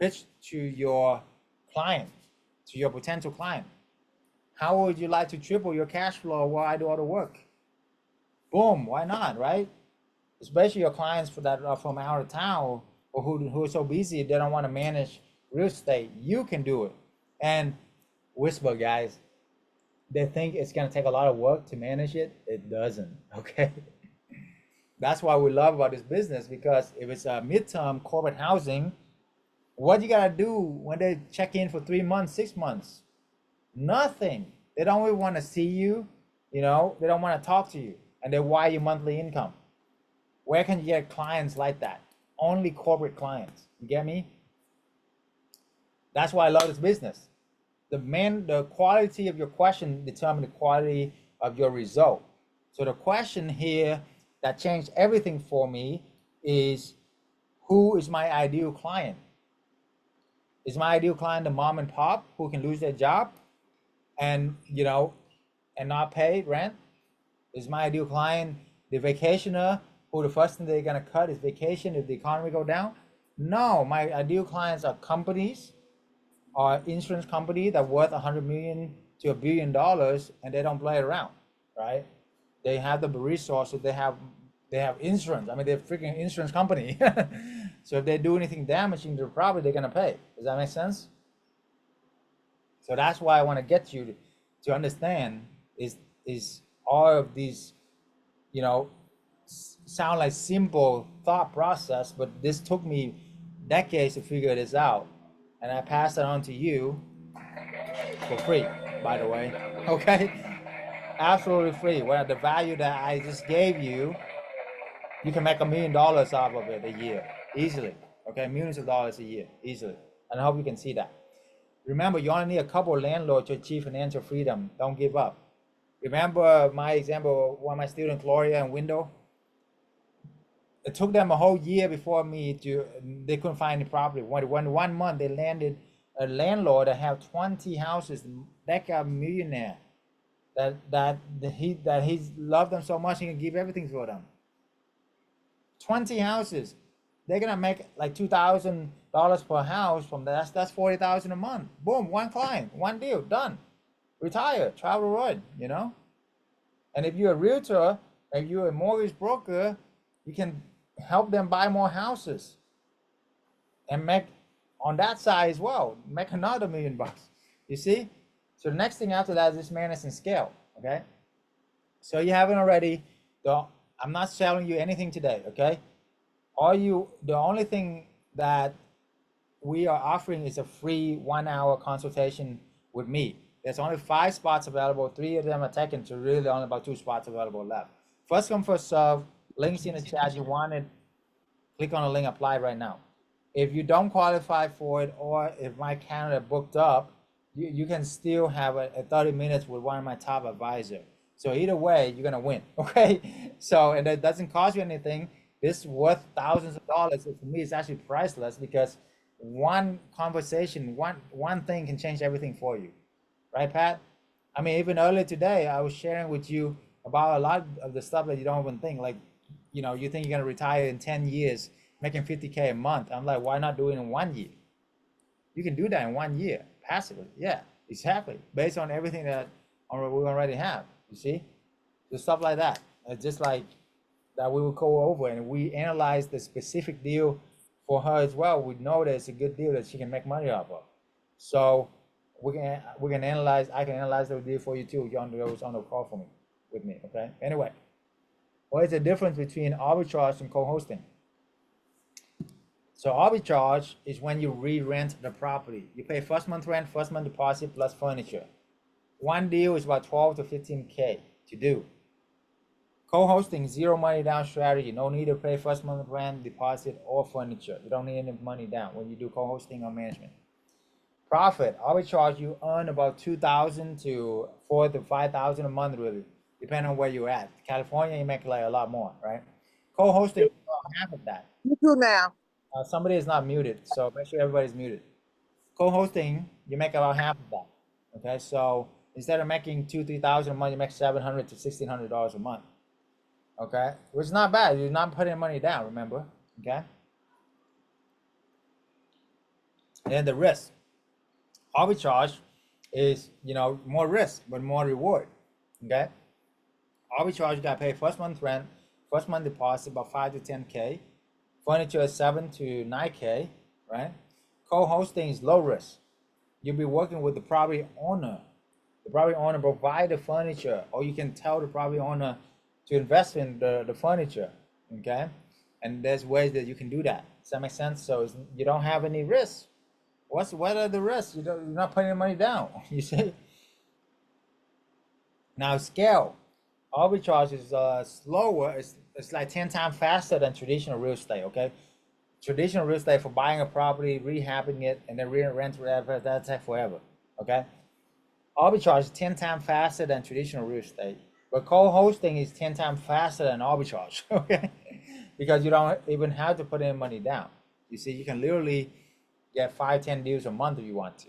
Speaker 1: pitch to your client, to your potential client. How would you like to triple your cash flow while I do all the work? Boom, why not, right? Especially your clients that are from out of town, or who are so busy they don't want to manage real estate. You can do it. And whisper, guys, they think it's going to take a lot of work to manage it. It doesn't, okay? That's why we love about this business, because if it's a midterm corporate housing, what you got to do when they check in for 3 months, 6 months? Nothing. They don't even want to see you, they don't want to talk to you, and they wire your monthly income. Where can you get clients like that? Only corporate clients. You get me? That's why I love this business. The quality of your question determines the quality of your result. So the question here that changed everything for me is, who is my ideal client? Is my ideal client the mom and pop who can lose their job and and not pay rent? Is my ideal client the vacationer who the first thing they're gonna cut is vacation if the economy go down? No, my ideal clients are companies or insurance company that worth 100 million to $1 billion, and they don't play around, right? They have the resources. They have insurance. I mean, they're freaking insurance company. So if they do anything damaging to the property, they're gonna pay. Does that make sense? So that's why I want to get you to understand is all of these, sound like simple thought process, but this took me decades to figure this out, and I pass it on to you for free, by the way. Okay, absolutely free. Well, the value that I just gave you, you can make $1 million off of it a year easily. Okay, millions of dollars a year easily, and I hope you can see that. Remember, you only need a couple of landlords to achieve financial freedom. Don't give up. Remember my example, one of my students, Gloria and Window? It took them a whole year before they couldn't find any property. When 1 month they landed a landlord that have 20 houses, that guy millionaire, that he's loved them so much he can give everything for them. 20 houses. They're gonna make like $2,000 per house from that. That's $40,000 a month. Boom, one client, one deal, done. Retire, travel road, And if you're a realtor, if you're a mortgage broker, you can help them buy more houses and make on that side as well, make another $1 million. You see? So the next thing after that is this manage and scale. Okay. So you haven't already, I'm not selling you anything today. Okay. The only thing that we are offering is a free 1-hour consultation with me. There's only 5 spots available. 3 of them are taken, so really only about 2 spots available left. First come, first serve. Links in the chat. You want it, click on the link, apply right now. If you don't qualify for it, or if my calendar booked up, you can still have a 30 minutes with one of my top advisors. So either way, you're gonna win, okay? So, and that doesn't cost you anything. This is worth thousands of dollars. For me, it's actually priceless, because one conversation, one thing can change everything for you, right, Pat? I mean, even earlier today, I was sharing with you about a lot of the stuff that you don't even think. Like, you think you're gonna retire in 10 years, making 50K a month. I'm like, why not do it in 1 year? You can do that in 1 year, passively. Yeah, exactly. Based on everything that we already have, you see? So stuff like that. It's just like that we will go over, and we analyze the specific deal for her as well, we know that it's a good deal that she can make money off of. So we can analyze. I can analyze the deal for you too. You're on the call for me with me. Okay. Anyway, what is the difference between arbitrage and co-hosting? So arbitrage is when you re-rent the property. You pay first month rent, first month deposit plus furniture. One deal is about 12 to 15K to do. Co-hosting, zero money down strategy. No need to pay first month rent, deposit, or furniture. You don't need any money down when you do co-hosting or management. Profit, arbitrage, you earn about 2,000 to 4,000 to 5,000 a month, really, depending on where you're at. California, you make like a lot more, right? Co-hosting, half of that.
Speaker 3: You do now.
Speaker 1: Somebody is not muted, so make sure everybody's muted. Co-hosting, you make about half of that. Okay, so instead of making 2,000-3,000 a month, you make $700 to $1,600 a month. Okay, which is not bad. You're not putting money down. Remember, okay. And then the risk, arbitrage is more risk but more reward. Okay, arbitrage you gotta pay first month rent, first month deposit about 5 to 10K. Furniture is 7 to 9K, right? Co-hosting is low risk. You'll be working with the property owner. The property owner provide the furniture, or you can tell the property owner to invest in the furniture, okay? And there's ways that you can do that. Does that make sense? So you don't have any risks. What are the risks? You're not putting money down, you see? Now scale. Arbitrage is slower. It's like 10 times faster than traditional real estate, okay? Traditional real estate, for buying a property, rehabbing it, and then rent forever, that takes forever, okay? Arbitrage is 10 times faster than traditional real estate, but co-hosting is 10 times faster than arbitrage, okay? Because you don't even have to put any money down. You see, you can literally get 5-10 deals a month if you want to,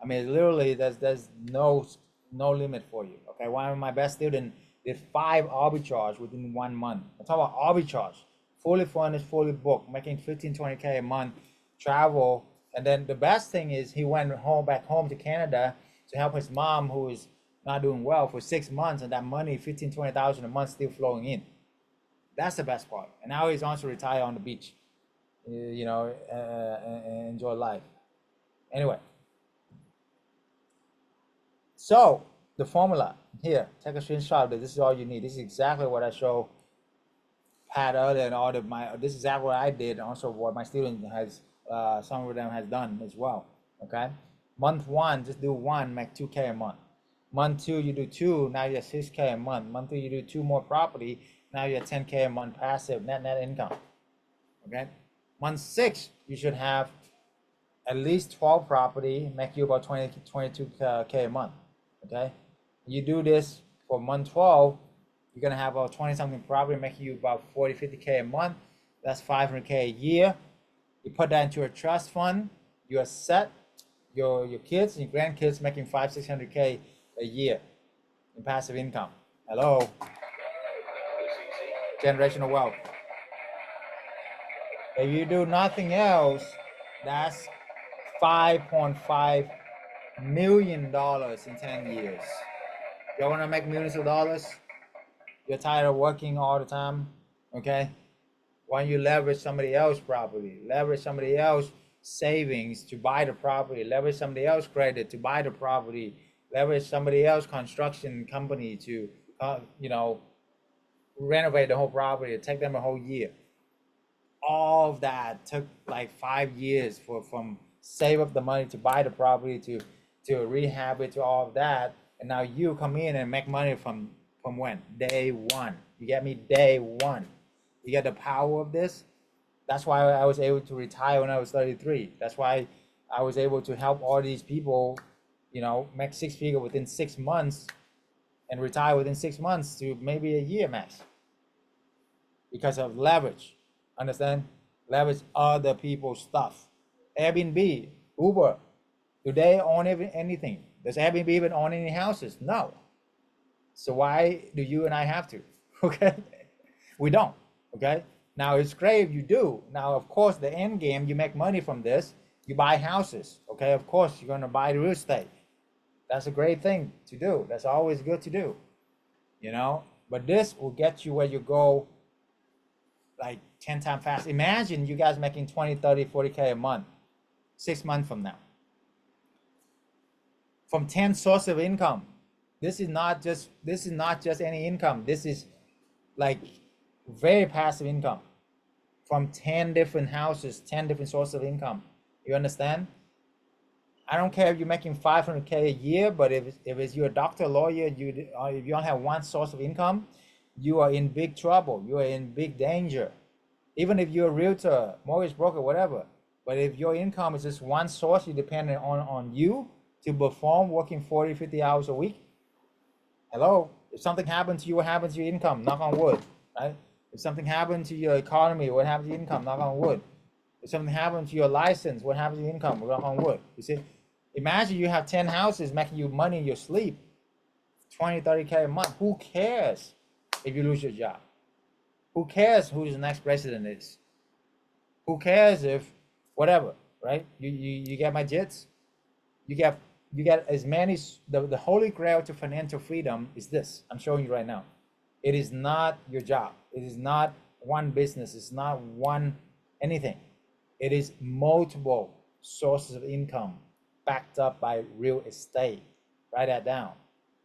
Speaker 1: I mean, literally, there's no limit for you, okay? One of my best students did 5 arbitrage within 1 month. I'm talking about arbitrage, fully furnished, fully booked, making 15-20K a month, travel. And then the best thing is he went back home to Canada to help his mom, who is not doing well, for 6 months, and that money, 15-20,000 a month, still flowing in. That's the best part. And now he's also retired on the beach, and enjoy life. Anyway, so the formula here, take a screenshot of this. This is all you need. This is exactly what I show Pat earlier, and this is exactly what I did, and also what my student has, some of them has done as well. Okay, month 1, just do 1, make 2K a month. Month 2, you do 2, now you're 6K a month. Month 3, you do 2 more property, now you're 10K a month passive net income. Okay, month 6, you should have at least 12 property, make you about 22K a month. Okay, you do this for month 12, you're gonna have about 20 something property, making you about 40-50K a month. That's 500K a year. You put that into a trust fund, you're set. Your kids and your grandkids making 500-600K a year in passive income. Hello, generational wealth. If you do nothing else, that's $5.5 million in 10 years. You want to make millions of dollars? You're tired of working all the time, okay? Why don't you leverage somebody else's property, leverage somebody else's savings to buy the property, leverage somebody else's credit to buy the property, leverage somebody else's construction company to, renovate the whole property. It take them a whole year. All of that took like 5 years from save up the money to buy the property to rehab it, to all of that, and now you come in and make money from when? Day 1. You get me? Day 1. You get the power of this. That's why I was able to retire when I was 33. That's why I was able to help all these people, make 6 figures within 6 months and retire within 6 months to maybe a year max. Because of leverage. Understand? Leverage other people's stuff. Airbnb, Uber, do they own anything? Does Airbnb even own any houses? No. So why do you and I have to? Okay, we don't. Okay, now it's great if you do. Now, of course, the end game, you make money from this. You buy houses. Okay, of course, you're gonna buy the real estate. That's a great thing to do. That's always good to do. But this will get you where you go like 10 times fast. Imagine you guys making 20, 30, 40K a month, 6 months from now, from 10 sources of income. This is not just any income. This is like very passive income from 10 different houses, 10 different sources of income. You understand? I don't care if you're making 500K a year, but if it's you're a doctor, lawyer, if you don't have one source of income, you are in big trouble. You are in big danger. Even if you're a realtor, mortgage broker, whatever. But if your income is just one source, you depend on you to perform working 40, 50 hours a week. Hello? If something happens to you, what happens to your income? Knock on wood, right? If something happens to your economy, what happens to your income? Knock on wood. If something happens to your license, what happens to your income? Knock on wood. You see? Imagine you have 10 houses making you money in your sleep, 20, 30K a month. Who cares if you lose your job? Who cares who the next president is? Who cares if whatever, right? You get my jits? You get as many. The holy grail to financial freedom is this. I'm showing you right now. It is not your job. It is not one business. It's not one anything. It is multiple sources of income backed up by real estate. Write that down.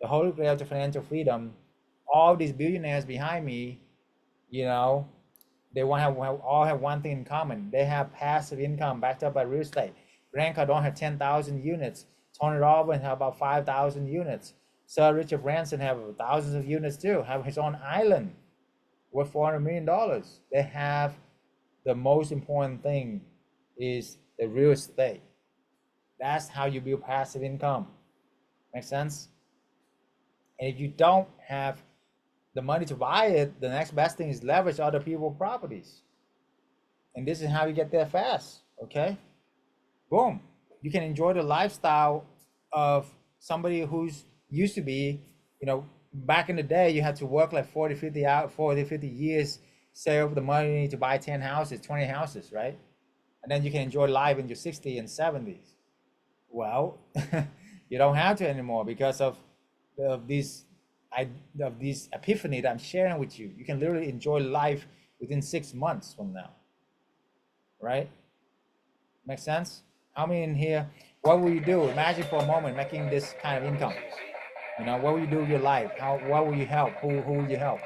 Speaker 1: The holy grail to financial freedom. All these billionaires behind me, you know, they all have one thing in common. They have passive income backed up by real estate. Grant Cardone had 10,000 units. Tony Robbins have about 5,000 units. Sir Richard Branson have thousands of units too. Have his own island worth $400 million. They have the most important thing is the real estate. That's how you build passive income. Make sense? And if you don't have the money to buy it, the next best thing is leverage other people's properties. And this is how you get there fast, okay? Boom. You can enjoy the lifestyle of somebody who's used to be, you know, back in the day, you had to work like 40, 50 years, save up the money to buy 10 houses, 20 houses, right? And then you can enjoy life in your 60s and 70s. Well, you don't have to anymore because of this epiphany that I'm sharing with you. You can literally enjoy life within 6 months from now, right? Make sense? How many in here? What will you do? Imagine for a moment making this kind of income. You know, what will you do with your life? What will you help? Who will you help?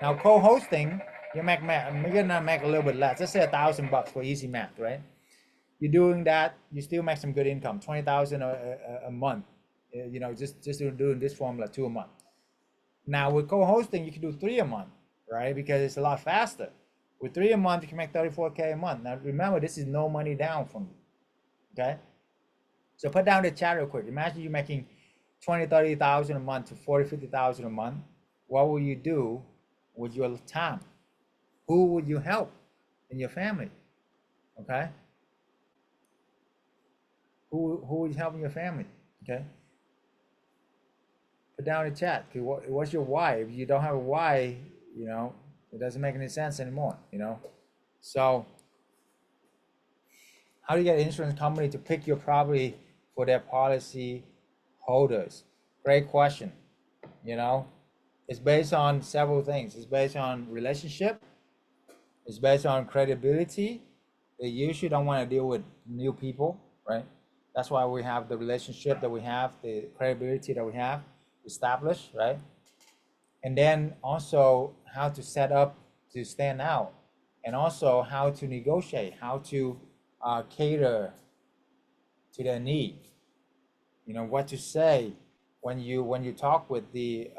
Speaker 1: Now, co-hosting, you're gonna make a little bit less. Let's say $1,000 for easy math, right? You're doing that, you still make some good income, 20,000 a month. You know, just doing this formula 2 a month. Now with co-hosting, you can do 3 a month, right? Because it's a lot faster. With 3 a month, you can make 34K a month. Now remember, this is no money down from you, okay? So put down the chat real quick. Imagine you're making 20, 30,000 a month to 40, 50,000 a month. What will you do with your time? Who would you help in your family, okay? Who would you help in your family, okay? Put down in the chat. What's your why? If you don't have a why, you know, it doesn't make any sense anymore, you know? So how do you get an insurance company to pick your property for their policy holders? Great question. You know, it's based on several things. It's based on relationship. It's based on credibility. They usually don't want to deal with new people, right? That's why we have the relationship that we have, the credibility that we have established, right? And then also how to set up to stand out, and also how to negotiate, how to cater to their need. You know, what to say when you talk with the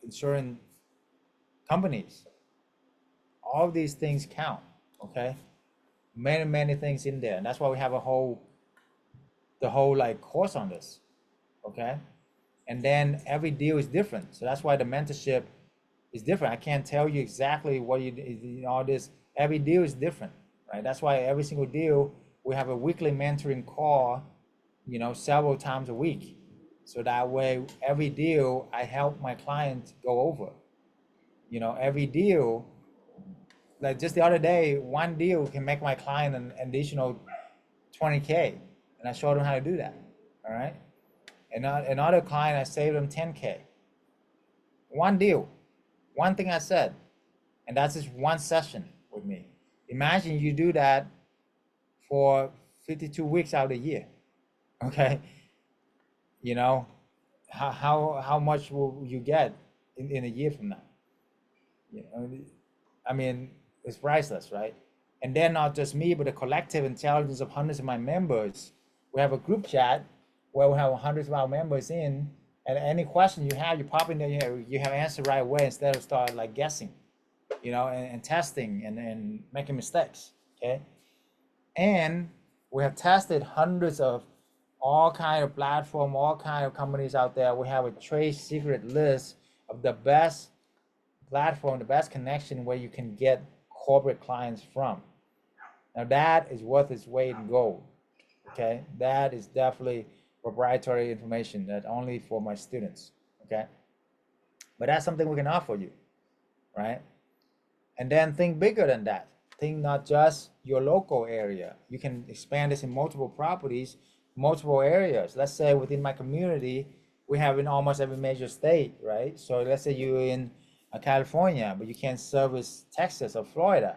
Speaker 1: insurance companies. All these things count, okay? Many things in there, and that's why we have the whole like course on this, okay? And then every deal is different, so that's why the mentorship is different. I can't tell you exactly what you know, all this. Every deal is different, right? That's why every single deal we have a weekly mentoring call, you know, several times a week, so that way every deal I help my client go over. You know, every deal, like just the other day, one deal can make my client an additional 20K, and I showed them how to do that. All right. And another client, I saved them 10K. One deal, one thing I said, and that's just one session with me. Imagine you do that for 52 weeks out of the year. Okay, you know, how much will you get in a year from now? You know, I mean, it's priceless, right? And then not just me, but the collective intelligence of hundreds of my members. We have a group chat where we have hundreds of our members in, and any question you have, you pop in there, you have answer right away instead of start like guessing, and testing and making mistakes. Okay, and we have tested hundreds of all kind of platform, all kind of companies out there. We have a trade secret list of the best platform, the best connection where you can get corporate clients from. Now that is worth its weight in gold. Okay, that is definitely proprietary information that only for my students. Okay, but that's something we can offer you, right? And then think bigger than that. Think not just your local area. You can expand this in multiple properties, multiple areas. Let's say within my community, we have in almost every major state, right? So let's say you're in California, but you can't service Texas or Florida.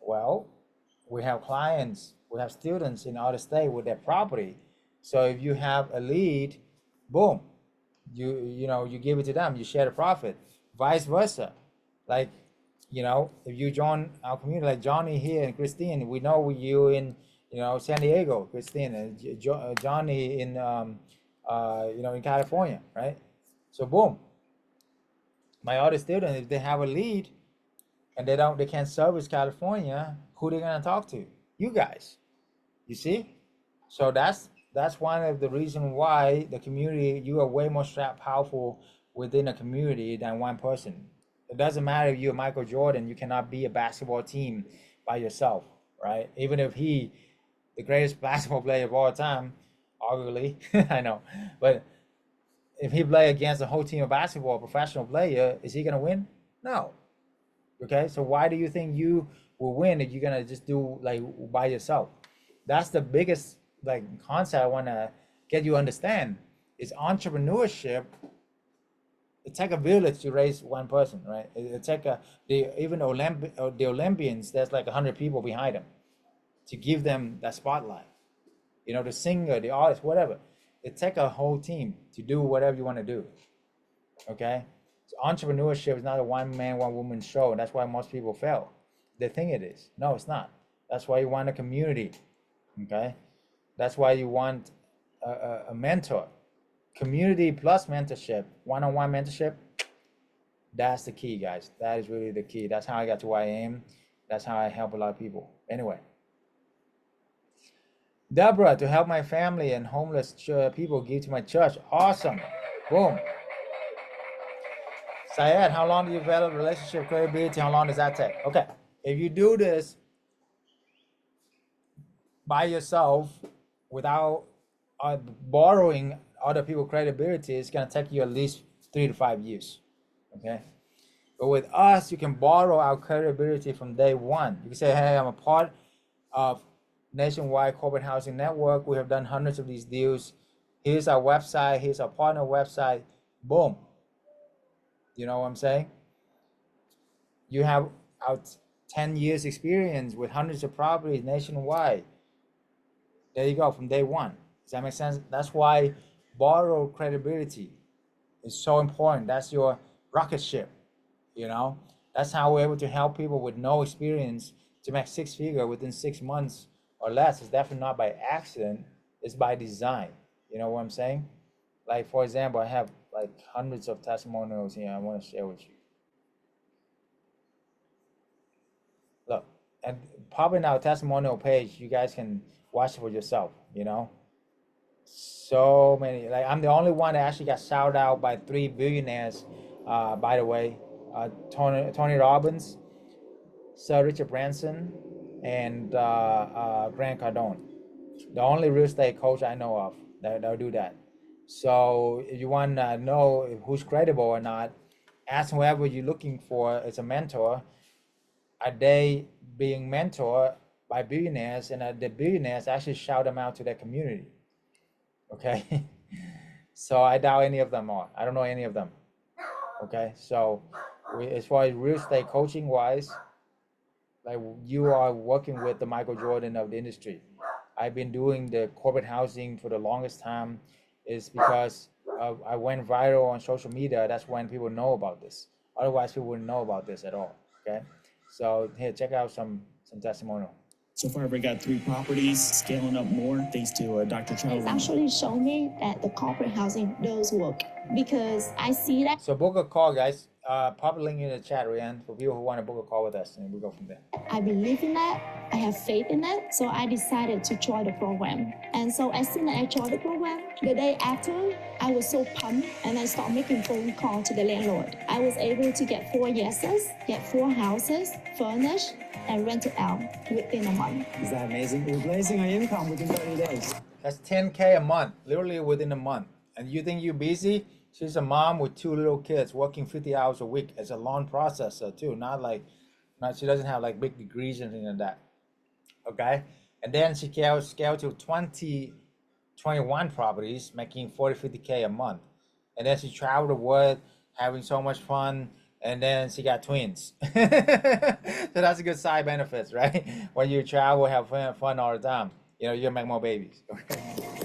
Speaker 1: Well, we have clients, we have students in other state with their property. So if you have a lead, boom, you give it to them, you share the profit. Vice versa. Like, if you join our community, like Johnny here and Christine, we know you in, San Diego, Christine, and Johnny in, in California, right? So boom, my other students, if they have a lead and they can't service California, who they gonna talk to? You guys, you see? So that's one of the reasons why the community, you are way more powerful within a community than one person. It doesn't matter if you're Michael Jordan, you cannot be a basketball team by yourself, right? Even if he, the greatest basketball player of all time, arguably, I know, but if he play against a whole team of basketball, professional player, is he gonna win? No. Okay, so why do you think you will win if you're gonna just do like by yourself? That's the biggest like concept I wanna get you to understand is entrepreneurship. It take a village to raise one person, right? It take even the Olympians. There's like 100 people behind them to give them that spotlight. The singer, the artist, whatever. It take a whole team to do whatever you want to do. Okay, so entrepreneurship is not a one man, one woman show, and that's why most people fail. They think it is. No, it's not. That's why you want a community. Okay, that's why you want a mentor. Community plus mentorship, one-on-one mentorship. That's the key, guys. That is really the key. That's how I got to where I am. That's how I help a lot of people. Anyway, Deborah, to help my family and homeless people give to my church. Awesome. Boom. Syed, how long do you develop relationship credibility? How long does that take? Okay, if you do this by yourself without borrowing other people's credibility, it's gonna take you at least 3 to 5 years. Okay, but with us, you can borrow our credibility from day one. You can say, "Hey, I'm a part of Nationwide Corporate Housing Network. We have done hundreds of these deals. Here's our website. Here's our partner website." Boom. You know what I'm saying? You have out 10 years experience with hundreds of properties nationwide. There you go, from day one. Does that make sense? That's why borrow credibility is so important. That's your rocket ship. That's how we're able to help people with no experience to make 6-figure within 6 months or less. It's definitely not by accident. It's by design. You know what I'm saying? Like, for example, I have like hundreds of testimonials here I want to share with you. Look, and popping our testimonial page, you guys can watch it for yourself. So many. Like, I'm the only one that actually got shouted out by 3 billionaires. By the way, Tony Robbins, Sir Richard Branson, and Grant Cardone. The only real estate coach I know of that'll do that. So if you want to know who's credible or not, ask whoever you're looking for as a mentor. Are they being mentored by billionaires, and the billionaires actually shout them out to their community? Okay. So I doubt any of them are. I don't know any of them. Okay. So as far as real estate coaching wise, Like you are working with the Michael Jordan of the industry. I've been doing the corporate housing for the longest time, is because I went viral on social media. That's when people know about this. Otherwise, people wouldn't know about this at all. Okay, so here, check out some testimonial.
Speaker 3: So far, we got 3 properties, scaling up more thanks to Dr. Chau.
Speaker 4: It's actually shown me that the corporate housing does work because I see that.
Speaker 1: So book a call, guys. Pop a link in the chat, Ryan, for people who want to book a call with us, and we go from there.
Speaker 4: I believe in that. I have faith in it. So I decided to join the program. And so as soon as I joined the program, the day after, I was so pumped and I started making phone calls to the landlord. I was able to get 4 yeses, get 4 houses, furnished, and rented out within a month.
Speaker 3: Is that amazing? We're raising our income within 30 days.
Speaker 1: That's 10K a month, literally within a month. And you think you're busy? She's a mom with 2 little kids, working 50 hours a week as a loan processor too. She doesn't have like big degrees or anything like that. Okay, and then she scaled to 21 properties, making 50K a month. And then she traveled the world, having so much fun. And then she got twins. So that's a good side benefits, right? When you travel, have fun all the time, you'll make more babies.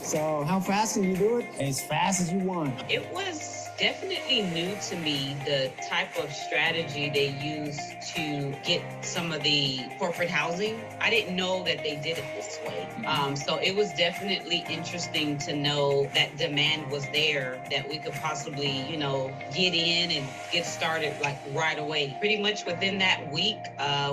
Speaker 3: So how fast can you do it? As fast as you want.
Speaker 5: It was definitely new to me, the type of strategy they use to get some of the corporate housing. I didn't know that they did it this way. So it was definitely interesting to know that demand was there, that we could possibly, get in and get started like right away. Pretty much within that week,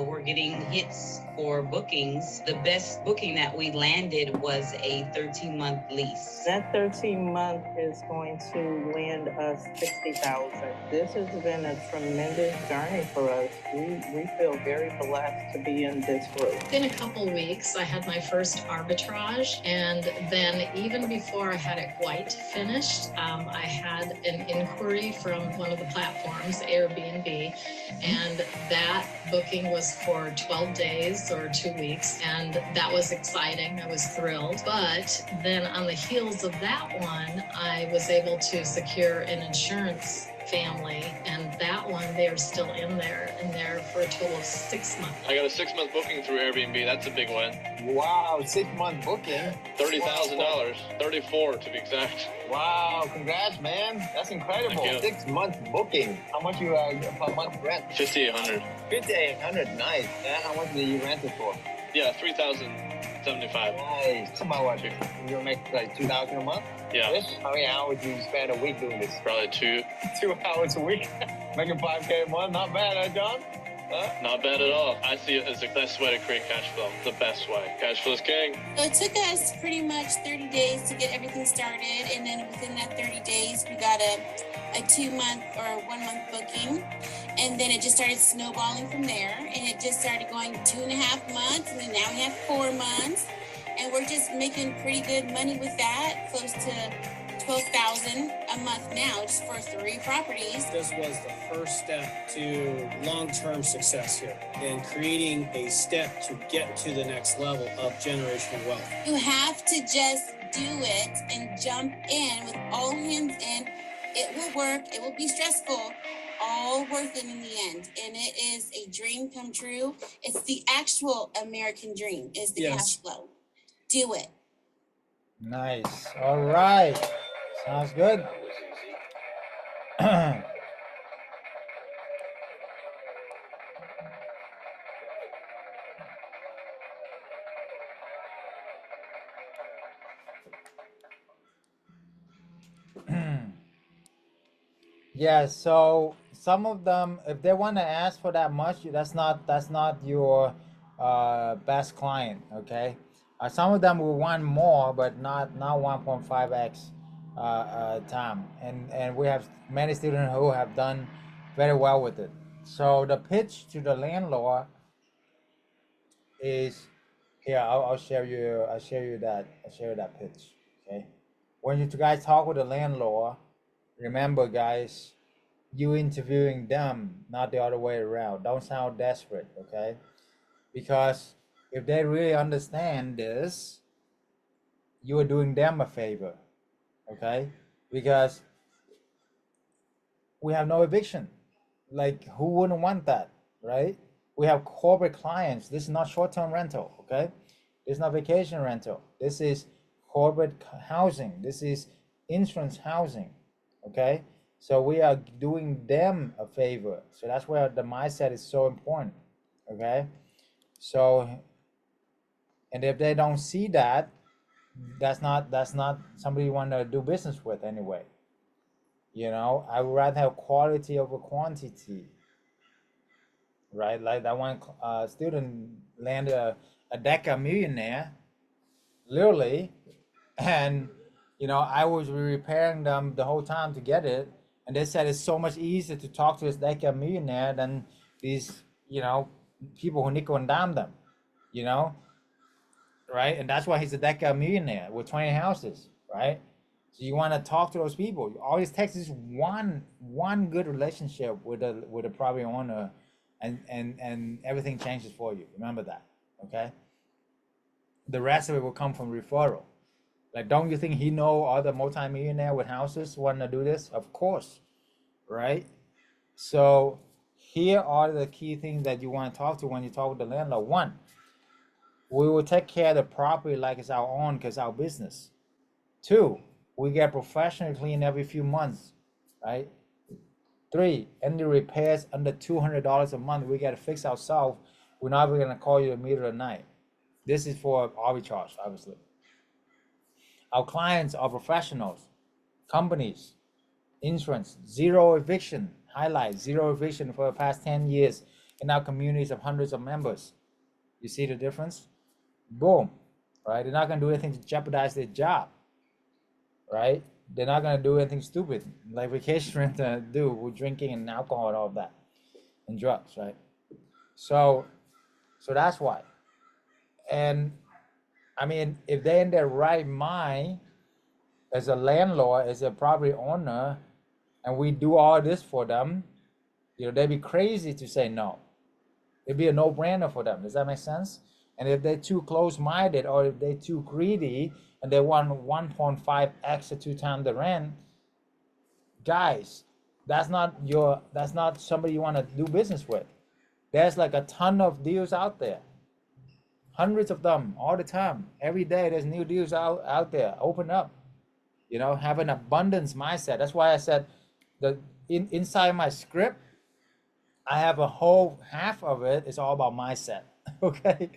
Speaker 5: we're getting hits for bookings. The best booking that we landed was a 13-month lease.
Speaker 6: That 13-month is going to land us $60,000. This has been a tremendous journey for us. We feel very blessed to be in this group.
Speaker 7: In a couple weeks, I had my first arbitrage, and then even before I had it quite finished, I had an inquiry from one of the platforms, Airbnb, and that booking was for 12 days or 2 weeks, and that was exciting. I was thrilled. But then on the heels of that one, I was able to secure an insurance family, and that one, they're still in there, and they're for a total of 6 months.
Speaker 8: I got a 6-month booking through Airbnb. That's a big one.
Speaker 1: Wow, 6-month booking.
Speaker 8: $30,000, 34 to be exact.
Speaker 1: Wow, congrats, man. That's incredible. 6-month booking. How much you per month rent?
Speaker 8: $5,800.
Speaker 1: $5,800, nice. Yeah, how much did you rent it for?
Speaker 8: Yeah, $3,075.
Speaker 1: Nice. About what? You make like $2,000 a month?
Speaker 8: Yeah.
Speaker 1: How many hours do you spend a week doing this?
Speaker 8: Probably 2.
Speaker 1: 2 hours a week. Making $5K a month. Not bad, huh, John? Huh?
Speaker 8: Not bad at all. I see it as the best way to create cash flow. The best way. Cash flow is king.
Speaker 9: So it took us pretty much 30 days to get everything started. And then within that 30 days, we got a 2-month or 1-month booking. And then it just started snowballing from there. And it just started going 2.5 months. And then now we have 4 months. And we're just making pretty good money with that, close to $12,000 a month now, just for 3 properties.
Speaker 10: This was the first step to long-term success here and creating a step to get to the next level of generational wealth.
Speaker 9: You have to just do it and jump in with all hands in. It will work. It will be stressful. All worth it in the end. And it is a dream come true. It's the actual American dream, is the cash flow. Do it.
Speaker 1: Nice. All right. Sounds good. Yeah, so some of them, if they want to ask for that much, that's not your best client, okay? Some of them will want more, but not 1.5x time, and we have many students who have done very well with it. So the pitch to the landlord is here. I'll share you that pitch. Okay, when you guys talk with the landlord, remember, guys, you interviewing them, not the other way around. Don't sound desperate, okay? Because if they really understand this, you are doing them a favor, okay? Because we have no eviction. Like, who wouldn't want that, right? we have corporate clients. This is not short-term rental, okay? This is not vacation rental. This is corporate housing. This is insurance housing, okay? So we are doing them a favor. So that's where the mindset is so important, okay? So, and if they don't see that, that's not somebody you want to do business with anyway. You know, I would rather have quality over quantity, right? Like that one student landed a DECA millionaire, literally, and you know, I was repairing them the whole time to get it, and they said it's so much easier to talk to this DECA millionaire than these, you know, people who nickel and dime them, you know, right? And that's why he's a DECA millionaire with 20 houses, right? So you want to talk to those people. Always takes this one good relationship with a property owner, and everything changes for you. Remember that, okay? The rest of it will come from referral. Like, don't you think he know other multimillionaire with houses want to do this? Of course, right? So here are the key things that you want to talk to when you talk with the landlord. One, we will take care of the property like it's our own because our business. Two, we get professionally clean every few months, right? Three, any repairs under $200 a month, we got to fix ourselves. We're not even going to call you in the middle of the night. This is for arbitrage, obviously. Our clients are professionals, companies, insurance, zero eviction, highlight zero eviction for the past 10 years in our communities of hundreds of members. You see the difference? Boom, right? They're not going to do anything to jeopardize their job, right? They're not going to do anything stupid like vacation rent do with drinking and alcohol and all of that and drugs, right? So that's why. And I mean, if they're in their right mind as a landlord, as a property owner, and we do all this for them, you know, they'd be crazy to say no. It'd be a no-brainer for them. Does that make sense? And if they're too close-minded or if they're too greedy and they want 1.5x or 2 times the rent, guys, that's not somebody you want to do business with. There's like a ton of deals out there. Hundreds of them all the time. Every day there's new deals out there. Open up. You know, have an abundance mindset. That's why I said inside my script, I have a whole half of it is all about mindset. Okay?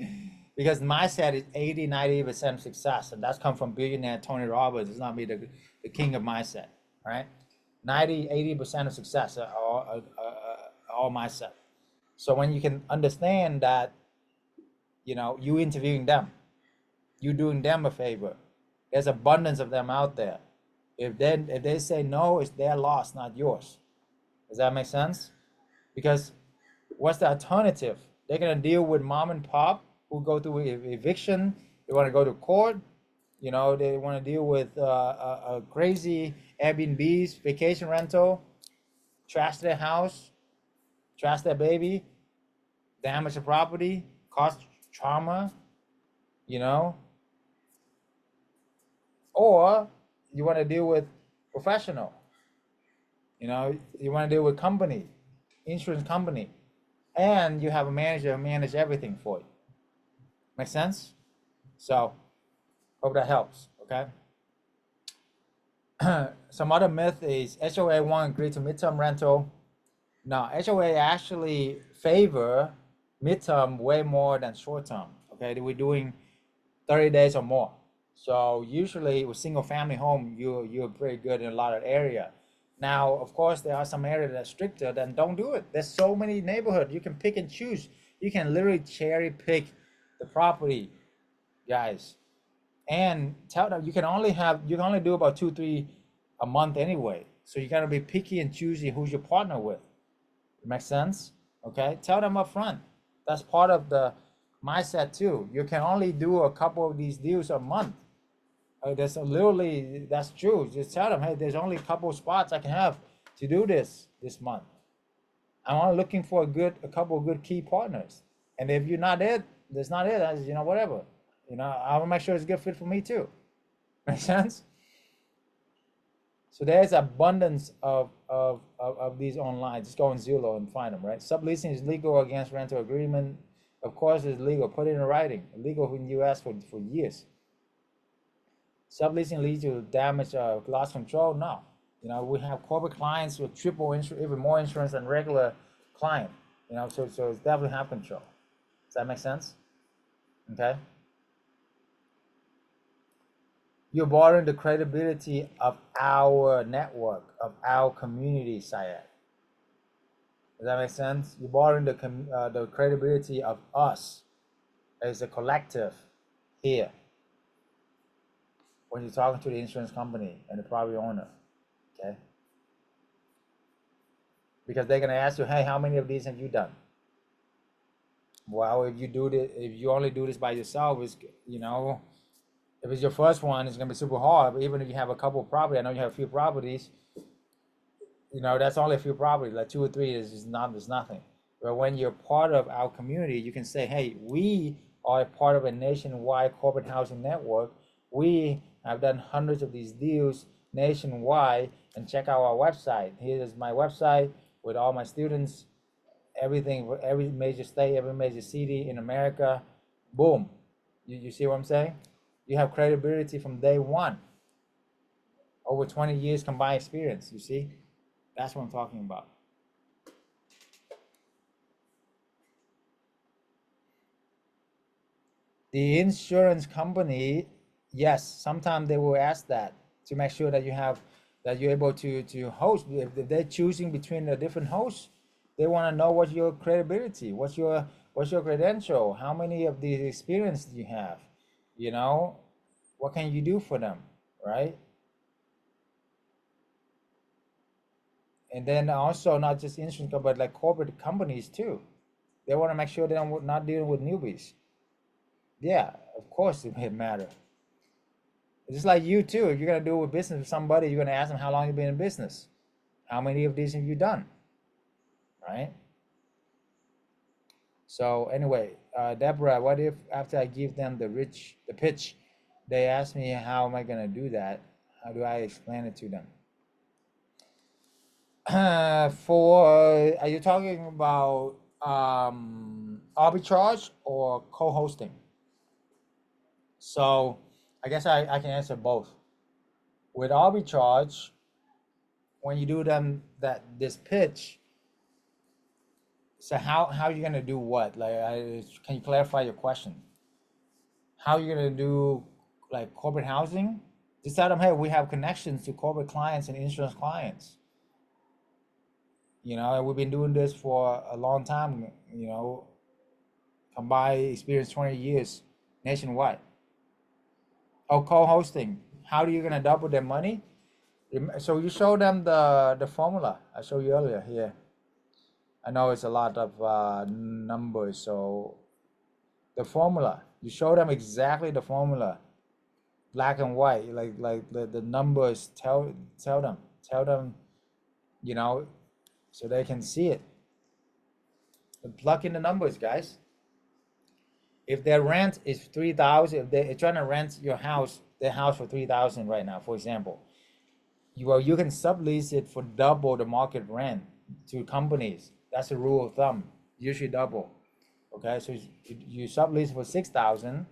Speaker 1: Because mindset is 80-90% success. And that's come from billionaire Tony Robbins. It's not me, the king of mindset. Right? 80% of success are all mindset. So when you can understand that, you know, you interviewing them, you doing them a favor. There's abundance of them out there. If they say no, it's their loss, not yours. Does that make sense? Because what's the alternative? They're gonna deal with mom and pop who go through eviction. They want to go to court. You know, they want to deal with a crazy Airbnbs, vacation rental, trash their house, trash their baby, damage the property, cause trauma, you know. Or you want to deal with professional, you know, you want to deal with company, insurance company, and you have a manager who manage everything for you. Make sense? So hope that helps. Okay. Some other myth is HOA won't agree to midterm rental. Now, HOA actually favor midterm way more than short term. Okay, we're doing 30 days or more. So usually with single family home, you're pretty good in a lot of area. Now, of course, there are some areas that are stricter, then don't do it. There's so many neighborhoods you can pick and choose. You can literally cherry pick the property, guys. And tell them you can only do about 2-3 a month anyway. So you gotta be picky and choosy who's your partner with. Makes sense? Okay, tell them up front. That's part of the mindset too. You can only do a couple of these deals a month. That's true. Just tell them, hey, there's only a couple of spots I can have to do this month. I'm only looking for a couple of good key partners. And if you're not it, that's not it. You know, whatever. You know, I'll make sure it's a good fit for me too. Make sense? So there's abundance of these online. Just go on Zillow and find them, right? Subleasing is legal against rental agreement. Of course, it's legal. Put it in writing. Legal in the U.S. for years. Subleasing leads to damage, loss control. No, you know, we have corporate clients with triple insurance, even more insurance than regular client. You know, so it's definitely have control. Does that make sense? Okay. You're borrowing the credibility of our network, of our community, Syed. Does that make sense? You're borrowing the credibility of us as a collective here when you're talking to the insurance company and the property owner, okay? Because they're gonna ask you, hey, how many of these have you done? Well, if you only do this by yourself, it's, you know, if it's your first one, it's gonna be super hard. But even if you have a couple of properties, I know you have a few properties, you know, that's only a few properties, like 2 or 3 is nothing. But when you're part of our community, you can say, hey, we are part of a nationwide corporate housing network. We have done hundreds of these deals nationwide, and check out our website. Here's my website with all my students, everything, every major state, every major city in America. Boom. You see what I'm saying? You have credibility from day one. Over 20 years combined experience, you see? That's what I'm talking about. The insurance company, yes, sometimes they will ask that to make sure that you're able to host. If they're choosing between the different hosts, they want to know what's your credibility, what's your credential, how many of the experience do you have, you know, what can you do for them, right? And then also not just insurance, but like corporate companies too. They want to make sure they're not dealing with newbies. Yeah, of course it may matter. Just like you too, if you're gonna do with business with somebody, you're gonna ask them how long you've been in business. How many of these have you done? Right? So anyway, Deborah, what if after I give them the pitch, they ask me how am I gonna do that? How do I explain it to them? Are you talking about arbitrage or co-hosting? So I guess I can answer both. With arbitrage, when you do this pitch, so how are you gonna do what? Like, can you clarify your question? How are you gonna do like corporate housing? Just tell them, hey, we have connections to corporate clients and insurance clients. You know, and we've been doing this for a long time, you know, combined experience 20 years nationwide. Oh, co-hosting. How are you gonna double their money? So you show them the formula I showed you earlier here. I know it's a lot of numbers, so the formula, you show them exactly the formula, black and white, like the numbers tell them, you know, so they can see it. Plug in the numbers, guys. If their rent is 3,000, if they're trying to rent their house for 3,000 right now, for example, you can sublease it for double the market rent to companies. That's a rule of thumb, usually double. Okay, so you sublease for 6,000,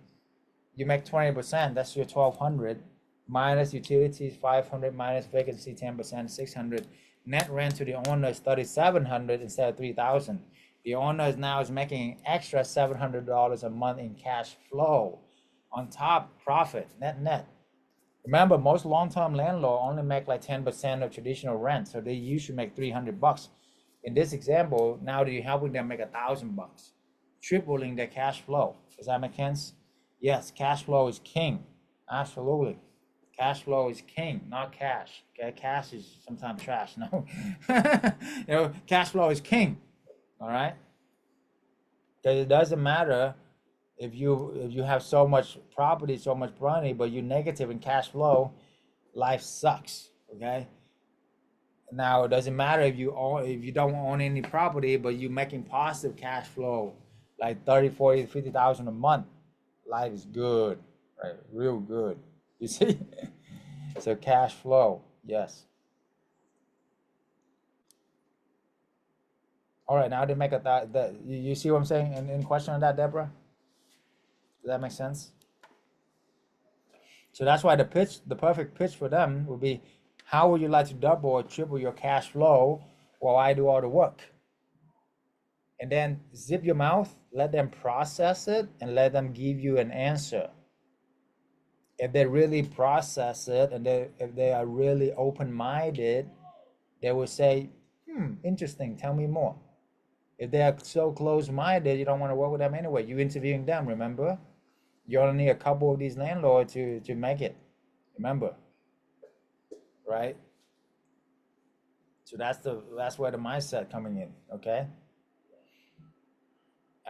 Speaker 1: you make 20%. That's your 1,200 minus utilities 500 minus vacancy 10% 600. Net rent to the owner is 3,700 instead of 3,000. The owner is now making an extra $700 a month in cash flow on top profit net. Remember, most long-term landlord only make like 10% of traditional rent, so they usually make $300. In this example, now you're helping them make $1,000, tripling their cash flow. Does that make sense? Yes, cash flow is king. Absolutely. Cash flow is king, not cash. Okay, cash is sometimes trash. No, you know, cash flow is king. All right. Because it doesn't matter if you have so much property, so much money, but you're negative in cash flow, life sucks. Okay. Now it doesn't matter if you don't own any property, but you're making positive cash flow, like 30, 40, 50,000 a month. Life is good, right? Real good. You see? So cash flow, yes. All right, now they make a that you see what I'm saying in question on that, Deborah? Does that make sense? So that's why the perfect pitch for them would be, how would you like to double or triple your cash flow while I do all the work? And then zip your mouth, let them process it, and let them give you an answer. If they really process it and if they are really open-minded, they will say, interesting, tell me more. If they are so close-minded, you don't want to work with them anyway. You're interviewing them, remember? You only need a couple of these landlords to make it. Remember, right? So that's where the mindset coming in, okay?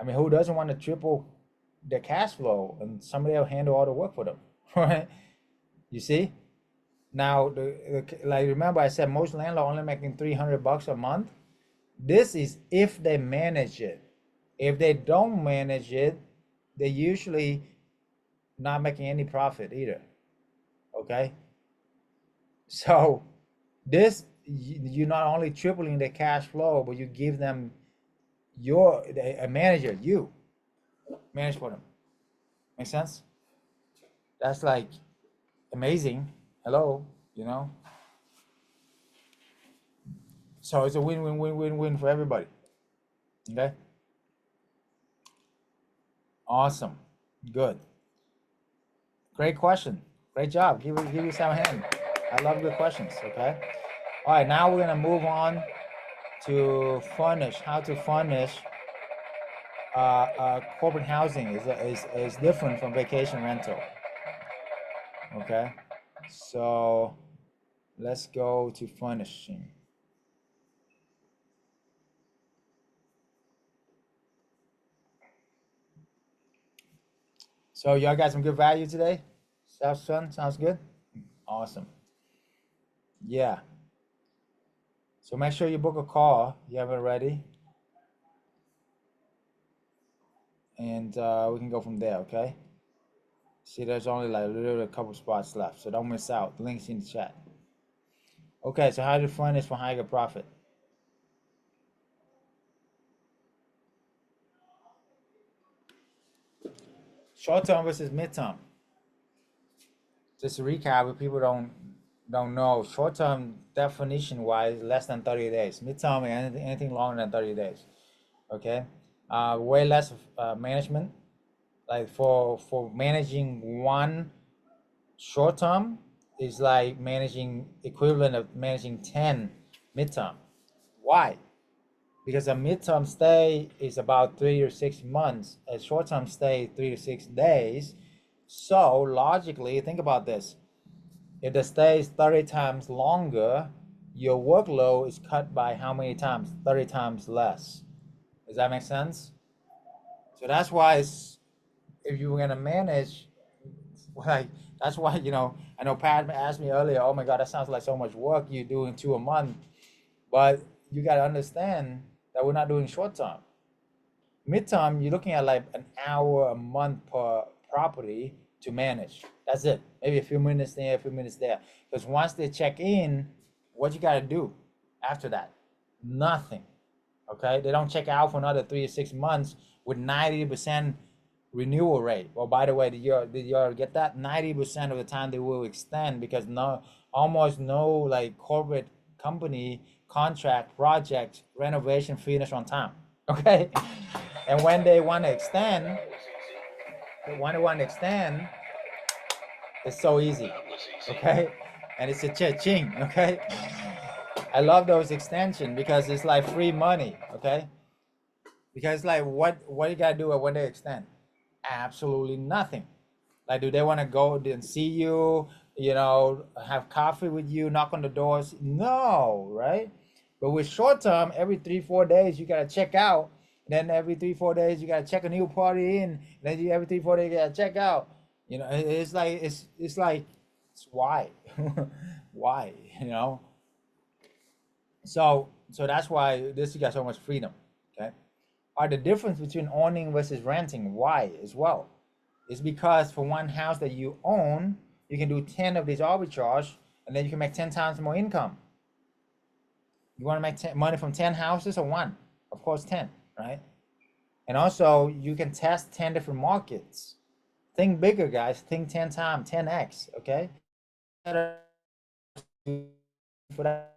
Speaker 1: I mean, who doesn't want to triple their cash flow and somebody will handle all the work for them, right? You see? Now, like remember I said most landlords only making $300 a month. This is if they manage it. If they don't manage it, they usually not making any profit either. Okay, so this, you're not only tripling the cash flow, but you give them a manager, you manage for them. Make sense? That's like amazing. Hello, you know. So it's a win-win-win-win-win for everybody. Okay. Awesome. Good. Great question. Great job. Give yourself a hand. I love good questions. Okay. All right. Now we're gonna move on to furnish. How to furnish corporate housing is different from vacation rental. Okay. So let's go to furnishing. So y'all got some good value today? Sounds good? Awesome. Yeah. So make sure you book a call. You have it ready. And we can go from there, okay? See, there's only like literally a couple spots left, so don't miss out. The link's in the chat. Okay, so how to furnish for higher profit? Short term versus mid-term. Just to recap, if people don't know, short term definition wise, less than 30 days. Mid-term, anything longer than 30 days. Okay, way less management. Like for managing one short term is like managing equivalent of managing 10 mid-term. Why? Because a mid-term stay is about 3 or 6 months, a short-term stay 3 to 6 days. So logically, think about this. If the stay is 30 times longer, your workload is cut by how many times? 30 times less. Does that make sense? So that's why if you're gonna manage, like, that's why, I know Pat asked me earlier, oh my God, that sounds like so much work you're doing 2 a month. But you gotta understand that we're not doing short term. Mid-term, you're looking at like an hour a month per property to manage. That's it. Maybe a few minutes there, a few minutes there. Because once they check in, what you gotta do after that? Nothing. Okay? They don't check out for another 3 to 6 months with 90% renewal rate. Well, by the way, did you all get that? 90% of the time they will extend, because almost no like corporate company contract project renovation finish on time. Okay. And when they want to extend, it's so easy. Okay. And it's a cha-ching. Okay. I love those extensions because it's like free money. Okay. Because like what you gotta do when they extend? Absolutely nothing. Like, do they want to go and see you, have coffee with you, knock on the doors? No, right? But with short term, every 3-4 days you gotta check out. Then every 3-4 days you gotta check a new party in. Then every 3-4 days you gotta check out. It's why, why, So that's why you got so much freedom. Okay. The difference between owning versus renting, why as well? It's because for one house that you own, you can do 10 of these arbitrage, and then you can make 10 times more income. You want to make money from 10 houses or one? Of course, 10, right? And also you can test 10 different markets. Think bigger, guys. Think 10 times, 10x, okay? For that.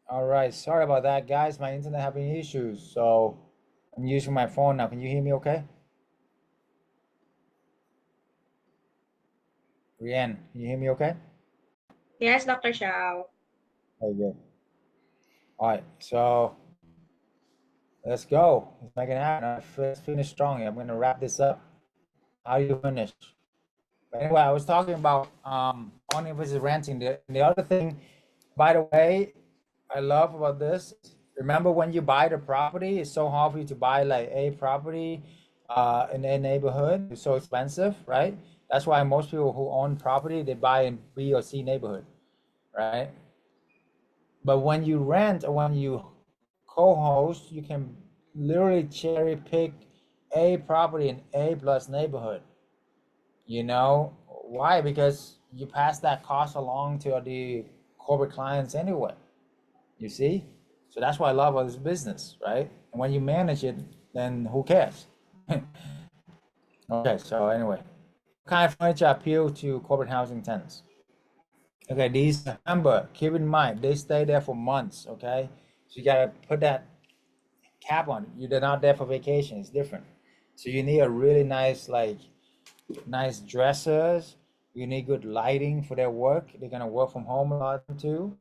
Speaker 1: All right, sorry about that, guys. My internet having issues, so I'm using my phone now. Can you hear me okay? Rianne, can you hear me okay?
Speaker 11: Yes, Dr. Chau.
Speaker 1: Okay, good. All right, so let's go. Let's make it happen. Let's finish strong here. I'm gonna wrap this up. How do you finish? But anyway, I was talking about owning versus renting. The other thing, by the way, I love about this. Remember when you buy the property, it's so hard for you to buy like a property in a neighborhood. It's so expensive, right? That's why most people who own property, they buy in B or C neighborhood, right? But when you rent or when you co-host, you can literally cherry pick a property in A plus neighborhood. You know why? Because you pass that cost along to the corporate clients anyway. You see? So that's why I love all this business, right? And when you manage it, then who cares? Okay, so anyway, what kind of furniture appeal to corporate housing tenants? Okay, these, remember, keep in mind, they stay there for months, okay? So you gotta put that cap on it. You're not there for vacation, it's different. So you need a really nice, like, nice dressers. You need good lighting for their work. They're gonna work from home a lot too.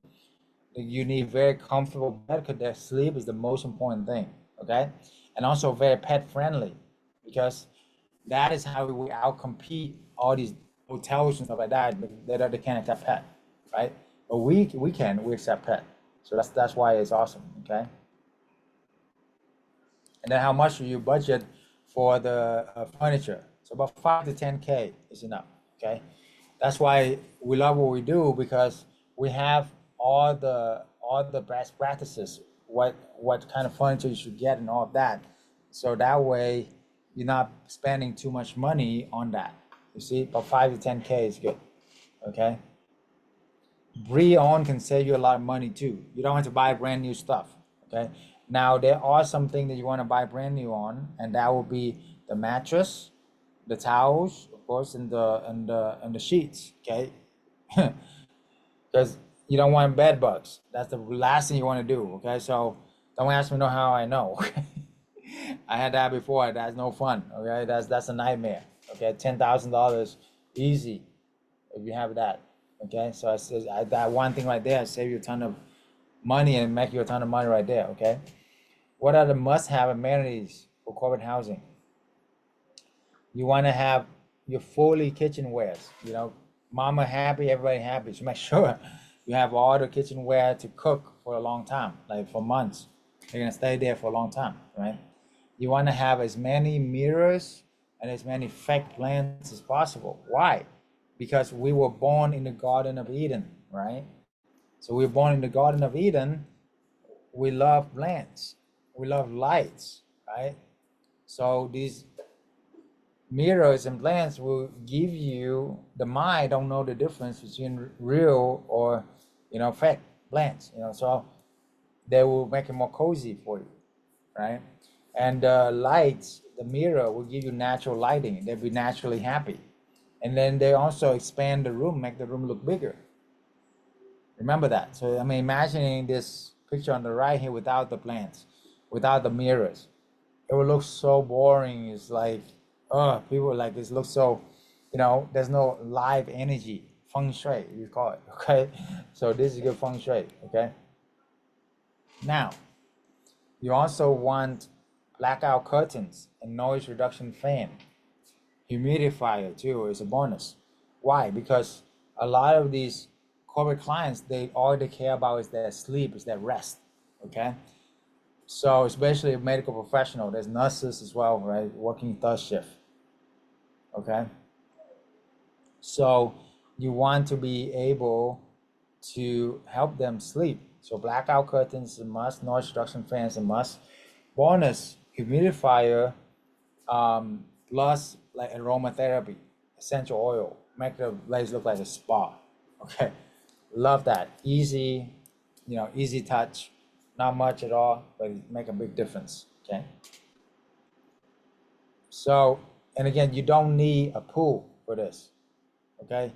Speaker 1: You need very comfortable bed because their sleep is the most important thing, okay? And also very pet friendly because that is how we outcompete all these hotels and stuff like that. They can't accept pet, right? But we can, we accept pet. So that's why it's awesome, okay? And then how much do you budget for the furniture? So about 5 to 10K is enough, okay? That's why we love what we do because we have all the best practices, what kind of furniture you should get and all of that. So that way you're not spending too much money on that. You see, about 5 to 10K is good, okay? Pre-owned can save you a lot of money too. You don't have to buy brand new stuff, okay? Now there are some things that you want to buy brand new on, and that will be the mattress, the towels, of course, and the sheets, okay? Because you don't want bed bugs. That's the last thing you want to do, okay? So don't ask me how I know. I had that before. That's no fun, okay? That's a nightmare, okay? $10,000 easy if you have that, okay? So I said that one thing right there save you a ton of money and make you a ton of money right there, okay? What are the must-have amenities for corporate housing? You want to have your fully kitchenwares, mama happy, everybody happy. So make sure you have all the kitchenware to cook for a long time, like for months. They're gonna stay there for a long time, right? You want to have as many mirrors and as many fake plants as possible. Why? Because we were born in the Garden of Eden, right? So we were born in the Garden of Eden. We love plants. We love lights, right? So these mirrors and plants will give you, the mind don't know the difference between real or, fake plants, so they will make it more cozy for you, right? And lights, the mirror will give you natural lighting. They'll be naturally happy. And then they also expand the room, make the room look bigger. Remember that. So I mean, imagining this picture on the right here without the plants, without the mirrors, it would look so boring. It's like, people are like, this looks so, there's no live energy. Feng shui, we call it, okay? So this is good feng shui, okay? Now, you also want blackout curtains and noise reduction fan. Humidifier too is a bonus. Why? Because a lot of these corporate clients, all they care about is their sleep, is their rest, okay? So especially a medical professional, there's nurses as well, right? Working third shift, okay? So you want to be able to help them sleep. So blackout curtains is a must, noise reduction fans a must. Bonus, humidifier, plus like aromatherapy, essential oil, make the place look like a spa, okay? Love that. Easy, easy touch, not much at all, but it make a big difference, okay? So, and again, you don't need a pool for this, okay?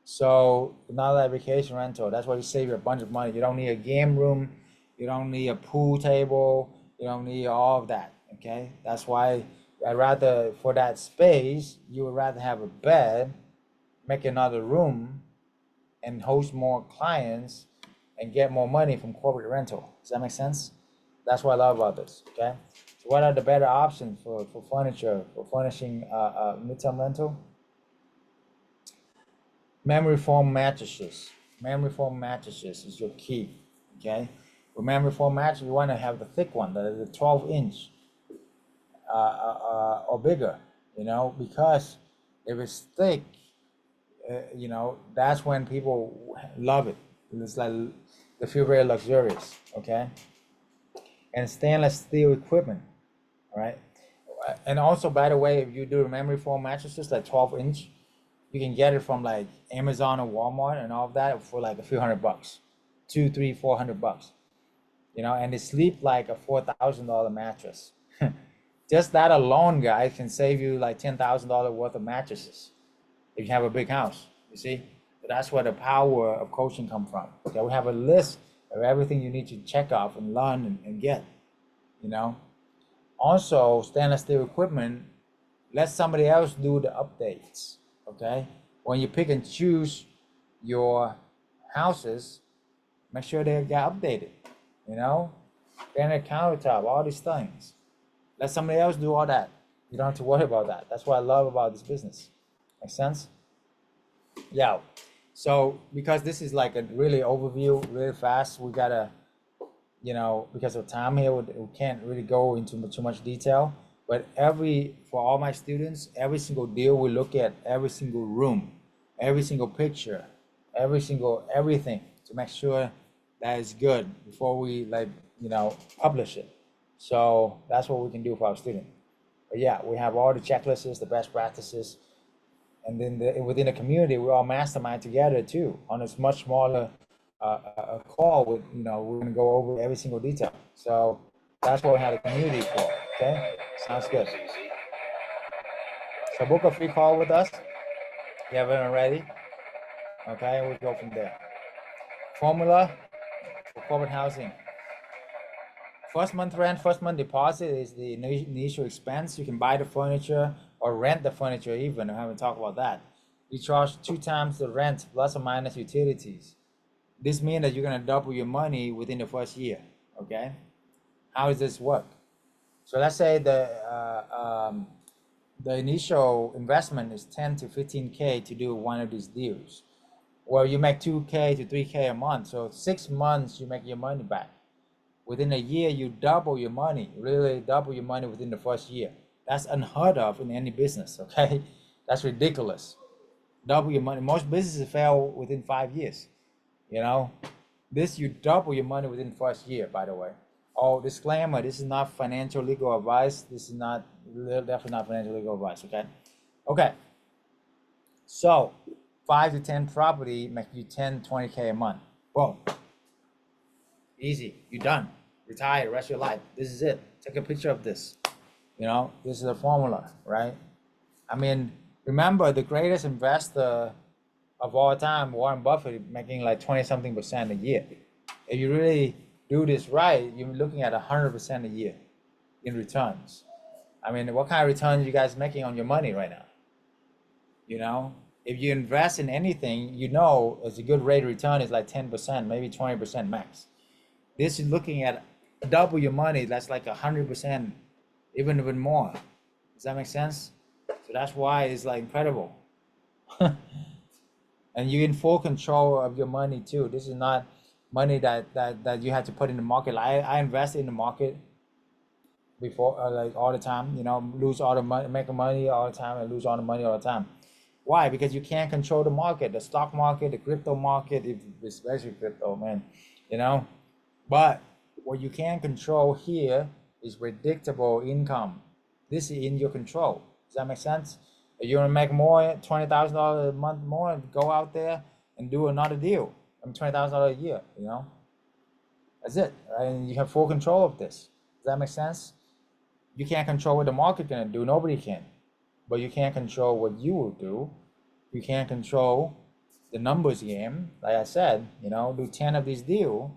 Speaker 1: So not like vacation rental, that's why you save you a bunch of money. You don't need a game room, you don't need a pool table, you don't need all of that, okay? That's why I'd rather, for that space, you would rather have a bed, make another room, and host more clients and get more money from corporate rental. Does that make sense? That's what I love about this, okay? So what are the better options for furniture, for furnishing midterm rental? Memory foam mattresses. Memory foam mattresses is your key, okay? With memory foam mattress, you want to have the thick one, the 12-inch or bigger, because if it's thick, that's when people love it. It's like they feel very luxurious, okay? And stainless steel equipment, all right? And also, by the way, if you do memory foam mattresses, like 12-inch, you can get it from like Amazon or Walmart and all of that for like a few $100, $200, $300, $400, and they sleep like a $4,000 mattress. Just that alone, guys, can save you like $10,000 worth of mattresses if you have a big house, you see? So that's where the power of coaching come from. Okay, we have a list of everything you need to check off and learn and get, Also, stainless steel equipment, let somebody else do the updates, okay? When you pick and choose your houses, make sure they get updated, granite countertop, all these things. Let somebody else do all that. You don't have to worry about that. That's what I love about this business. Make sense? Yeah. So because this is like a really overview, really fast, we gotta, because of time here, we can't really go into too much detail. But for all my students, every single deal, we look at every single room, every single picture, everything to make sure that it's good before we publish it. So that's what we can do for our student. But yeah, we have all the checklists, the best practices, and then within the community, we all mastermind together too on this much smaller call with, we're gonna go over every single detail. So that's what we have the community for, okay? Sounds good. So book a free call with us. If you haven't already, okay? We'll go from there. Formula for corporate housing. First month rent, first month deposit is the initial expense. You can buy the furniture or rent the furniture even. I haven't talked about that. You charge 2 times the rent plus or minus utilities. This means that you're gonna double your money within the first year, okay? How does this work? So let's say the initial investment is 10 to 15K to do one of these deals. Well, you make 2K to 3K a month. So 6 months, you make your money back. Within a year, you double your money, really double your money within the first year. That's unheard of in any business, okay? That's ridiculous. Double your money. Most businesses fail within 5 years, you know? This, you double your money within the first year, by the way. Oh, disclaimer, this is not financial legal advice. This is not, definitely not financial legal advice, okay? Okay, so 5 to 10 property make you 10, 20K a month. Boom. Easy, you're done. Retire, rest of your life. This is it. Take a picture of this. You know, this is a formula, right? I mean, remember the greatest investor of all time, Warren Buffett, making like 20-something% a year. If you really do this right, you're looking at 100% a year in returns. I mean, what kind of returns you guys making on your money right now? You know, if you invest in anything, you know, it's a good rate of return is like 10%, maybe 20% max. This is looking at double your money. That's like 100%, even more. Does that make sense? So that's why it's like incredible. And you're in full control of your money too. This is not money that you have to put in the market. I invest in the market before, like all the time. You know, lose all the money, make money all the time, and lose all the money all the time. Why? Because you can't control the market, the stock market, the crypto market, especially crypto, man. You know. But what you can control here is predictable income. This is in your control. Does that make sense? If you want to make more, $20,000 a month more, go out there and do another deal. I mean, $20,000 a year, you know? That's it, right? And you have full control of this. Does that make sense? You can't control what the market can do. Nobody can. But you can't control what you will do. You can't control the numbers game. Like I said, you know, do 10 of these deals.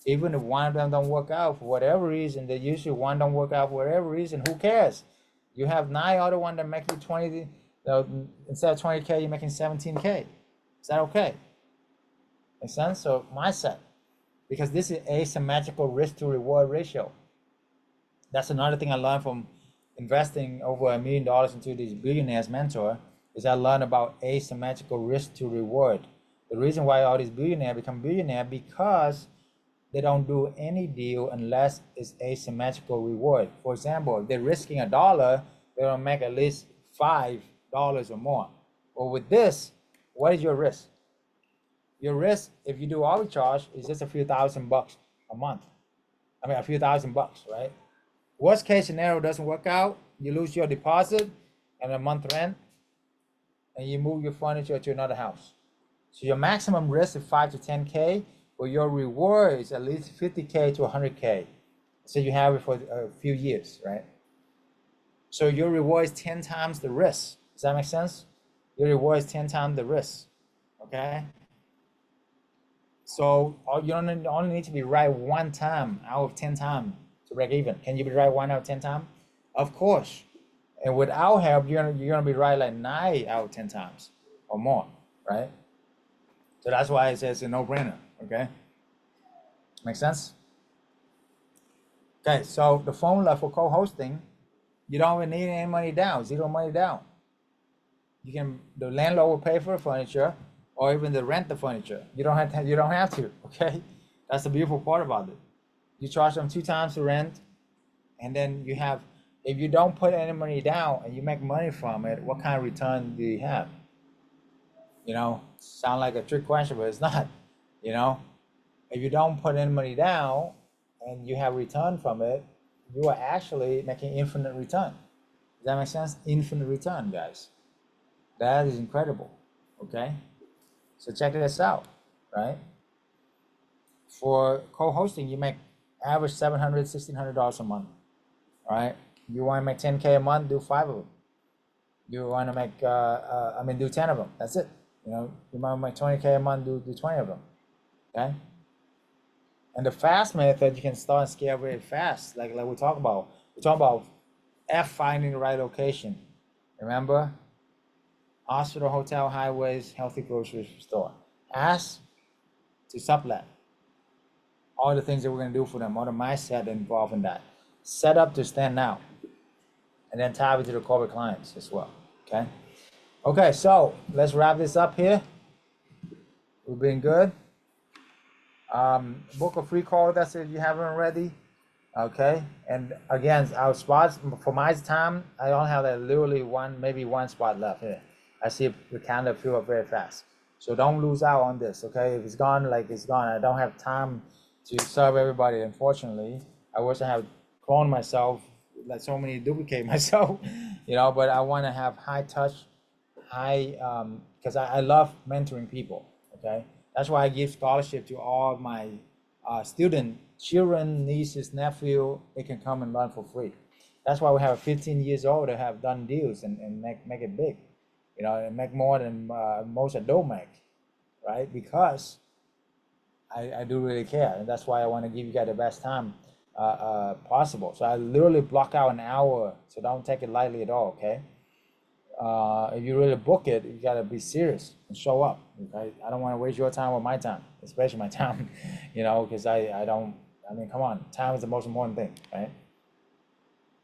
Speaker 1: Even if one of them don't work out for whatever reason, they usually one don't work out for whatever reason, who cares? You have 9 other ones that make you 20, instead of 20K, you're making 17K. Is that okay? Make sense? So mindset, because this is asymmetrical risk to reward ratio. That's another thing I learned from investing over $1 million into these billionaires mentor, is I learned about asymmetrical risk to reward. The reason why all these billionaires become billionaire, because they don't do any deal unless it's asymmetrical reward. For example, if they're risking $1, they're gonna make at least $5 or more. Well, with this, what is your risk? Your risk, if you do arbitrage, is just a few $1,000 a month. I mean, a few $1,000, right? Worst case scenario doesn't work out, you lose your deposit and a month rent, and you move your furniture to another house. So your maximum risk is 5 to 10K, but your reward is at least 50K to 100K. So you have it for a few years, right? So your reward is 10 times the risk. Does that make sense? Your reward is 10 times the risk, okay? So you only need to be right 1 time out of 10 times to break even. Can you be right 1 out of 10 times? Of course. And without help, you're gonna be right like 9 out of 10 times or more, right? So that's why it says a no-brainer, okay? Make sense? Okay, so the formula for co-hosting, you don't even need any money down, 0 money down. The landlord will pay for the furniture, or even the rent the furniture. You don't have to, okay? That's the beautiful part about it. You charge them 2 times the rent, and then you have, if you don't put any money down and you make money from it, what kind of return do you have? You know, sound like a trick question, but it's not, you know? If you don't put any money down and you have return from it, you are actually making infinite return. Does that make sense? Infinite return, guys. That is incredible, okay? So check this out, right? For co-hosting, you make average $700, $1,600 a month, right? You want to make 10K a month, do 5 of them. You want to make, do 10 of them. That's it. You know, you might make 20K a month, do 20 of them, okay? And the fast method, you can start and scale very fast, like we talk about. We talk about finding the right location. Remember? Hospital, hotel, highways, healthy grocery store. Ask to sublet. All the things that we're going to do for them, all the mindset involved in that. Set up to stand out. And then tap into the corporate clients as well, okay? Okay, so let's wrap this up here. We've been good. Book a free call. That's if you haven't already. Okay. And again, our spots for my time, I only have like literally maybe one spot left here. I see the calendar fill up very fast. So don't lose out on this. Okay. If it's gone, like it's gone. I don't have time to serve everybody. Unfortunately, I wish I had cloned myself, let so many duplicate myself, but I want to have high touch, because I love mentoring people. Okay. That's why I give scholarship to all my student children, nieces, nephew. They can come and learn for free. That's why we have 15 years old that have done deals and make it big, and make more than most adult make, right? Because I do really care, and that's why I want to give you guys the best time possible. So I literally block out an hour, so don't take it lightly at all, okay? If you really book it, you gotta be serious and show up. Okay? I don't want to waste your time or my time, especially my time, because I mean, come on, time is the most important thing, right?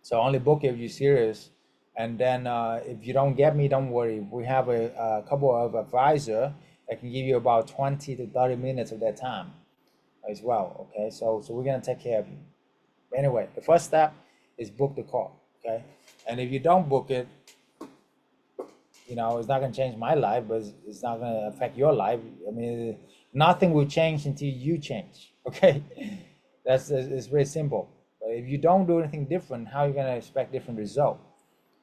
Speaker 1: So only book if you're serious. And then if you don't get me, don't worry. We have a couple of advisors that can give you about 20 to 30 minutes of their time as well, okay? So we're gonna take care of you. Anyway, the first step is book the call, okay? And if you don't book it, it's not gonna change my life, but it's not gonna affect your life. I mean, nothing will change until you change, okay? It's very simple. But if you don't do anything different, how are you gonna expect different result?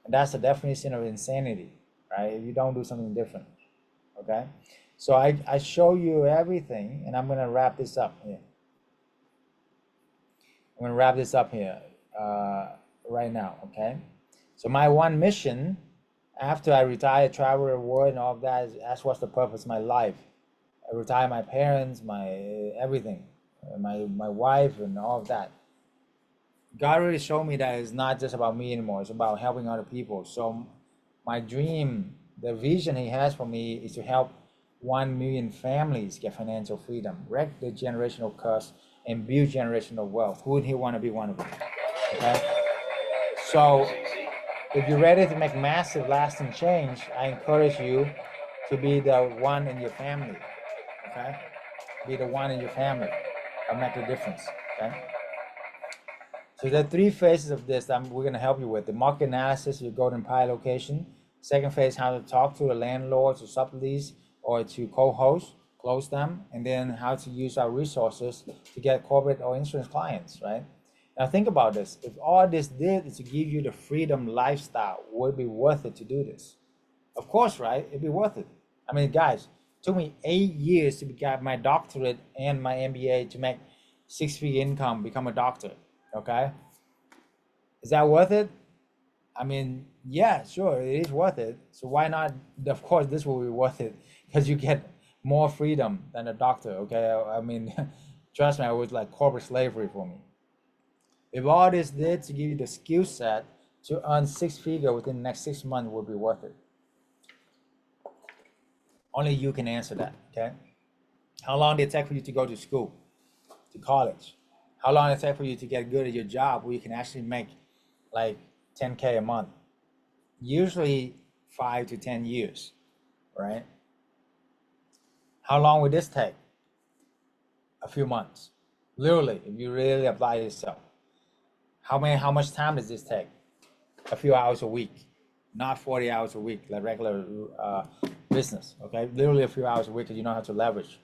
Speaker 1: And that's the definition of insanity, right? If you don't do something different, okay? So I show you everything, and I'm gonna wrap this up here. I'm gonna wrap this up here right now, okay? So my one mission after I retire, travel the world and all of that, that's what's the purpose of my life. I retire my parents, my everything, my wife and all of that. God really showed me that it's not just about me anymore. It's about helping other people. So my dream, the vision he has for me is to help 1 million families get financial freedom, wreck the generational curse, and build generational wealth. Who would he want to be one of them? Okay. So if you're ready to make massive lasting change, I encourage you to be the one in your family, okay? Be the one in your family. That'll make a difference, okay? So there are 3 phases of this that we're gonna help you with. The market analysis, your golden pie location. Second phase, how to talk to the landlords or sublease or to co-host, close them. And then how to use our resources to get corporate or insurance clients, right? Now think about this. If all this did is to give you the freedom lifestyle, would it be worth it to do this? Of course, right? It'd be worth it. I mean, guys, it took me 8 years to get my doctorate and my MBA to make 6-figure income, become a doctor, okay? Is that worth it? I mean, yeah, sure, it is worth it. So why not? Of course, this will be worth it because you get more freedom than a doctor, okay? I mean, trust me, it was like corporate slavery for me. If all this did to give you the skill set to earn 6-figure within the next 6 months, would be worth it. Only you can answer that, okay? How long did it take for you to go to school, to college? How long did it take for you to get good at your job where you can actually make like 10K a month? Usually 5 to 10 years, right? How long would this take? A few months. Literally, if you really apply yourself. How much time does this take? A few hours a week, not 40 hours a week, like regular business, okay? Literally a few hours a week because you know how to leverage.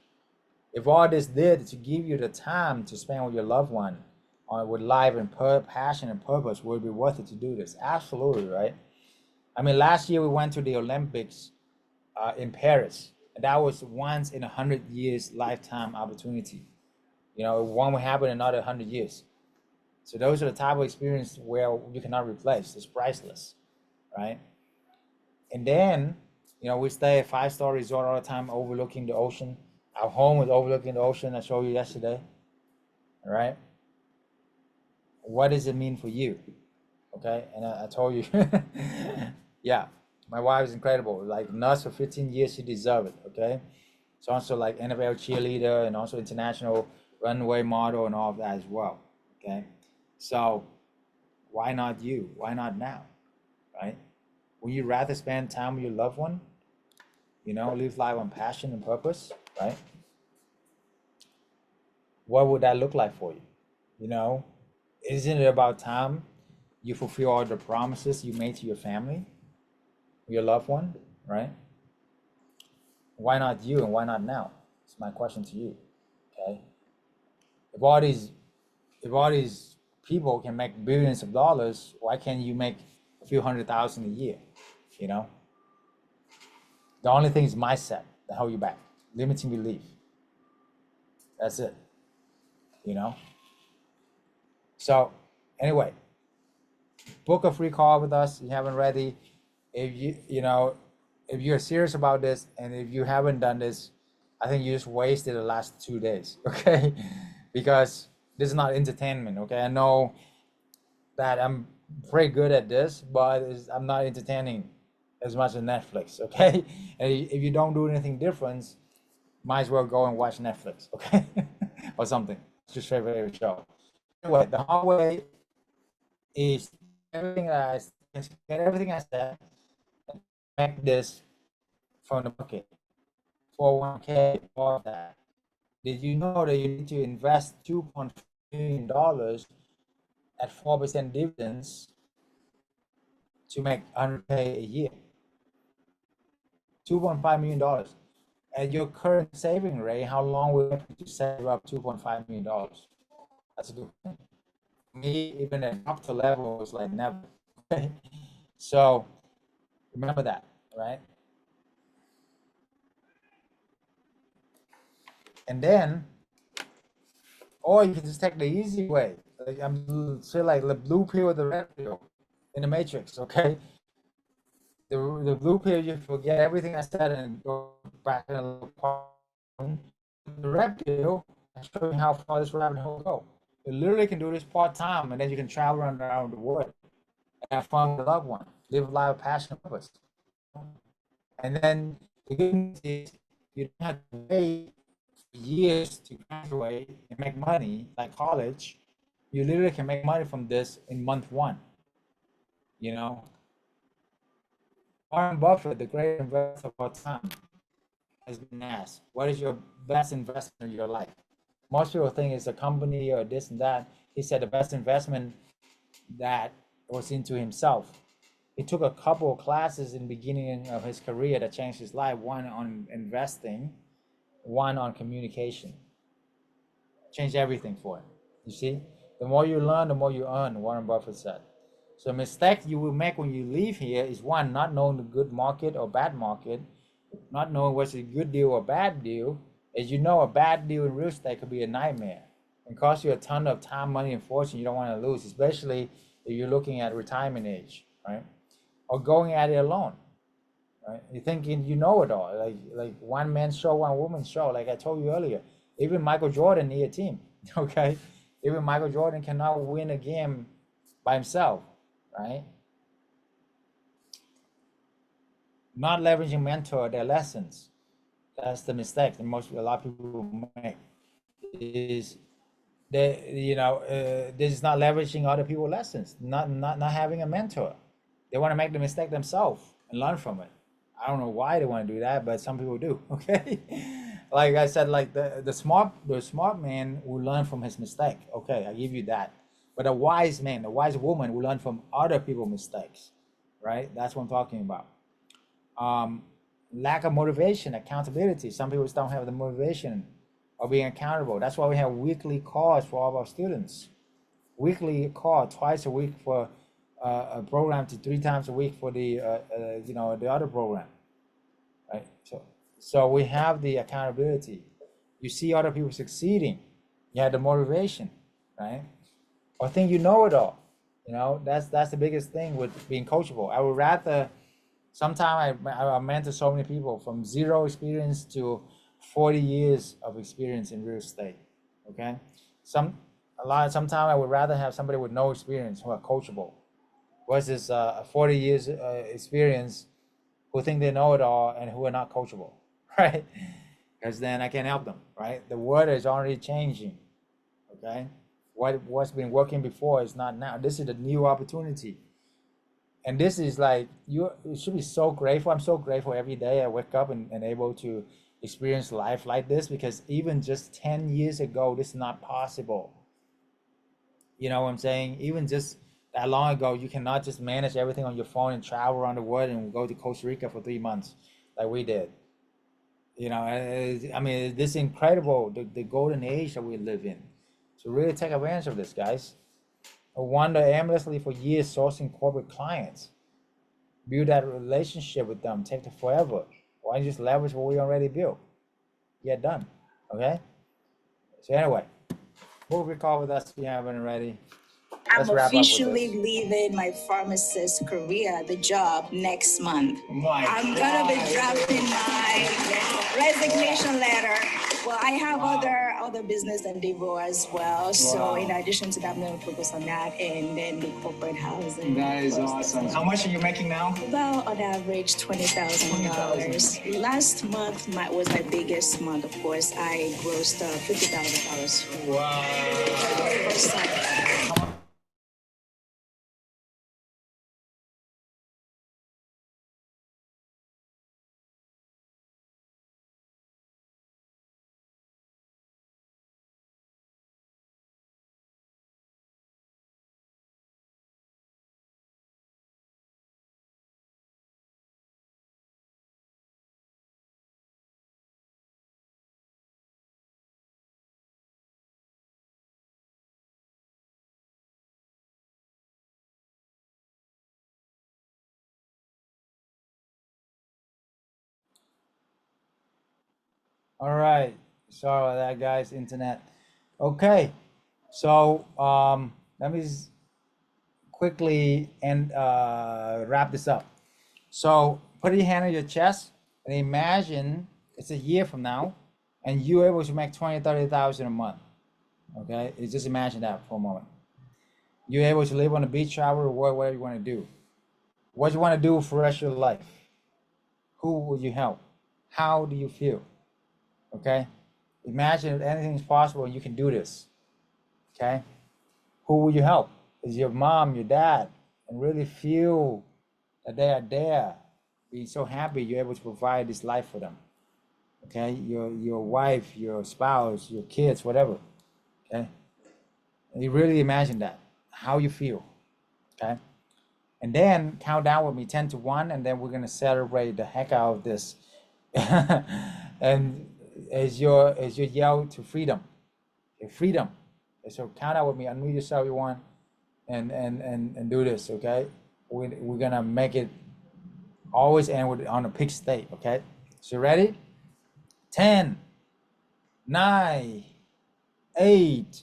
Speaker 1: If all this did to give you the time to spend with your loved one, with life and passion and purpose, would it be worth it to do this? Absolutely, right? I mean, last year we went to the Olympics in Paris, and that was once in 100 years lifetime opportunity. One will happen in another 100 years. So those are the type of experience where you cannot replace. It's priceless, right? And then, we stay at 5-star resort all the time, overlooking the ocean. Our home is overlooking the ocean. I showed you yesterday, all right? What does it mean for you? Okay, and I told you, yeah, my wife is incredible. Like nurse for 15 years, she deserves it. Okay, she's also like NFL cheerleader and also international runway model and all of that as well. Okay. So why not you? Why not now, right? Would you rather spend time with your loved one, live life on passion and purpose? right? What would that look like for you? You know, isn't it about time you fulfill all the promises you made to your family, your loved one, right? Why not you and why not now? It's my question to you. Okay. If all these if all these people can make billions of dollars, why can't you make a few $100,000 a year? You know? The only thing is mindset that hold you back, limiting belief. That's it. You know? So anyway, book a free call with us. You haven't ready. If if you're serious about this and if you haven't done this, I think you just wasted the last 2 days, okay? Because this is not entertainment, okay? I know that I'm pretty good at this, but I'm not entertaining as much as Netflix, okay? And if you don't do anything different, might as well go and watch Netflix, okay? Or something. It's your favorite show. Anyway, the hard way is everything that get everything I said, and make this from the bucket. 401k, all of that. Did you know that you need to invest $2.5 million at 4% dividends to make 100k a year? $2.5 million. At your current saving rate, how long will it take to save up $2.5 million? That's a good thing. Me, even at doctor level, was like never. So remember that, right? And then, or you can just take the easy way. Like, I'm say like the blue pill or the red pill in the Matrix, okay? The blue pill, you forget everything I said and go back in a little part. The red pill, I show you how far this rabbit hole go. You literally can do this part-time and then you can travel around the world and have fun with a loved one, live a life of passion and purpose. And then the good news is you don't have to wait years to graduate and make money like college. You literally can make money from this in month one. You know, Warren Buffett, the great investor of all time, has been asked, what is your best investment in your life? Most people think it's a company or this and that. He said the best investment that was into himself. He took a couple of classes in the beginning of his career that changed his life, one on investing, one on communication. Changed everything for him. You see, the more you learn, the more you earn, Warren Buffett said. So mistake you will make when you leave here is one, not knowing the good market or bad market, not knowing what's a good deal or bad deal. As you know, a bad deal in real estate could be a nightmare and cost you a ton of time, money, and fortune you don't want to lose, especially if you're looking at retirement age, right? Or going at it alone, right? You're thinking you know it all, like one man show, one woman show. Like I told you earlier, even Michael Jordan need a team, okay? Even Michael Jordan cannot win a game by himself, right? Not leveraging mentor their lessons. That's the mistake that a lot of people make. Is they this is not leveraging other people's lessons, not having a mentor. They want to make the mistake themselves and learn from it. I don't know why they want to do that, but some people do. Okay, like I said, like the smart man will learn from his mistake. Okay, I give you that. But a wise man, a wise woman will learn from other people's mistakes, right? That's what I'm talking about. Lack of motivation, accountability. Some people just don't have the motivation of being accountable. That's why we have weekly calls for all of our students. Weekly call twice a week for a program to 3 times a week for the the other program, right? So we have the accountability. You see other people succeeding, you have the motivation, right? Or think you know it all. That's the biggest thing with being coachable. I would rather sometimes I mentor so many people from 0 experience to 40 years of experience in real estate. Okay, sometimes I would rather have somebody with no experience who are coachable versus 40 years experience who think they know it all and who are not coachable, right? Because then I can't help them, right? The world is already changing. Okay, what's been working before is not now. This is a new opportunity. And this is like, you should be so grateful. I'm so grateful every day I wake up and able to experience life like this, because even just 10 years ago, this is not possible. You know what I'm saying? Even just that long ago, you cannot just manage everything on your phone and travel around the world and go to Costa Rica for 3 months like we did. You know, I mean, this is incredible, the golden age that we live in. So really take advantage of this, guys. I wander aimlessly for years sourcing corporate clients. Build that relationship with them, take it forever. Why don't you just leverage what we already built? Get done, okay? So anyway, book recall with us if you haven't already.
Speaker 12: I'm officially leaving my pharmacist career, the job, next month. I'm gonna be drafting my resignation letter. Well, I have other business endeavor as well. So in addition to that, I'm gonna focus on that and then the corporate housing.
Speaker 13: That is awesome. How much are you making now?
Speaker 12: About on average $20,000. Last month was my biggest month. Of course, I grossed $50,000.
Speaker 13: Wow.
Speaker 12: First time.
Speaker 1: All right, sorry about that, guys. Internet. Okay, so let me quickly wrap this up. So put your hand on your chest and imagine it's a year from now, and you're able to make 20, 30,000 a month. Okay, you just imagine that for a moment. You're able to live on the beach, travel the world, whatever you want to do. What you want to do for the rest of your life? Who will you help? How do you feel? Okay. Imagine if anything is possible and you can do this, okay? Who will you help? Is your mom, your dad, and really feel that they are there, being so happy you're able to provide this life for them, okay? Your wife, your spouse, your kids, whatever, okay? And you really imagine that, how you feel, okay? And then count down with me 10 to 1, and then we're gonna celebrate the heck out of this. And as your yell to freedom, okay, freedom. Okay, so count out with me, unmute yourself, everyone, and do this, okay? We're gonna make it always end with on a peak state, okay? So ready? 10, 9, 8,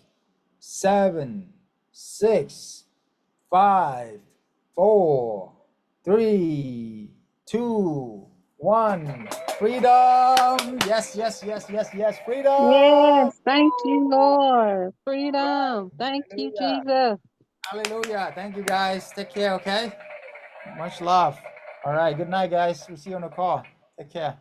Speaker 1: 7, 6, 5, 4, 3, 2, 1. Freedom! Yes, yes, yes, yes, yes, freedom!
Speaker 2: Yes, thank you, Lord. Freedom. Thank you, Jesus.
Speaker 1: Hallelujah. Thank you, guys. Take care, okay? Much love. All right. Good night, guys. We'll see you on the call. Take care.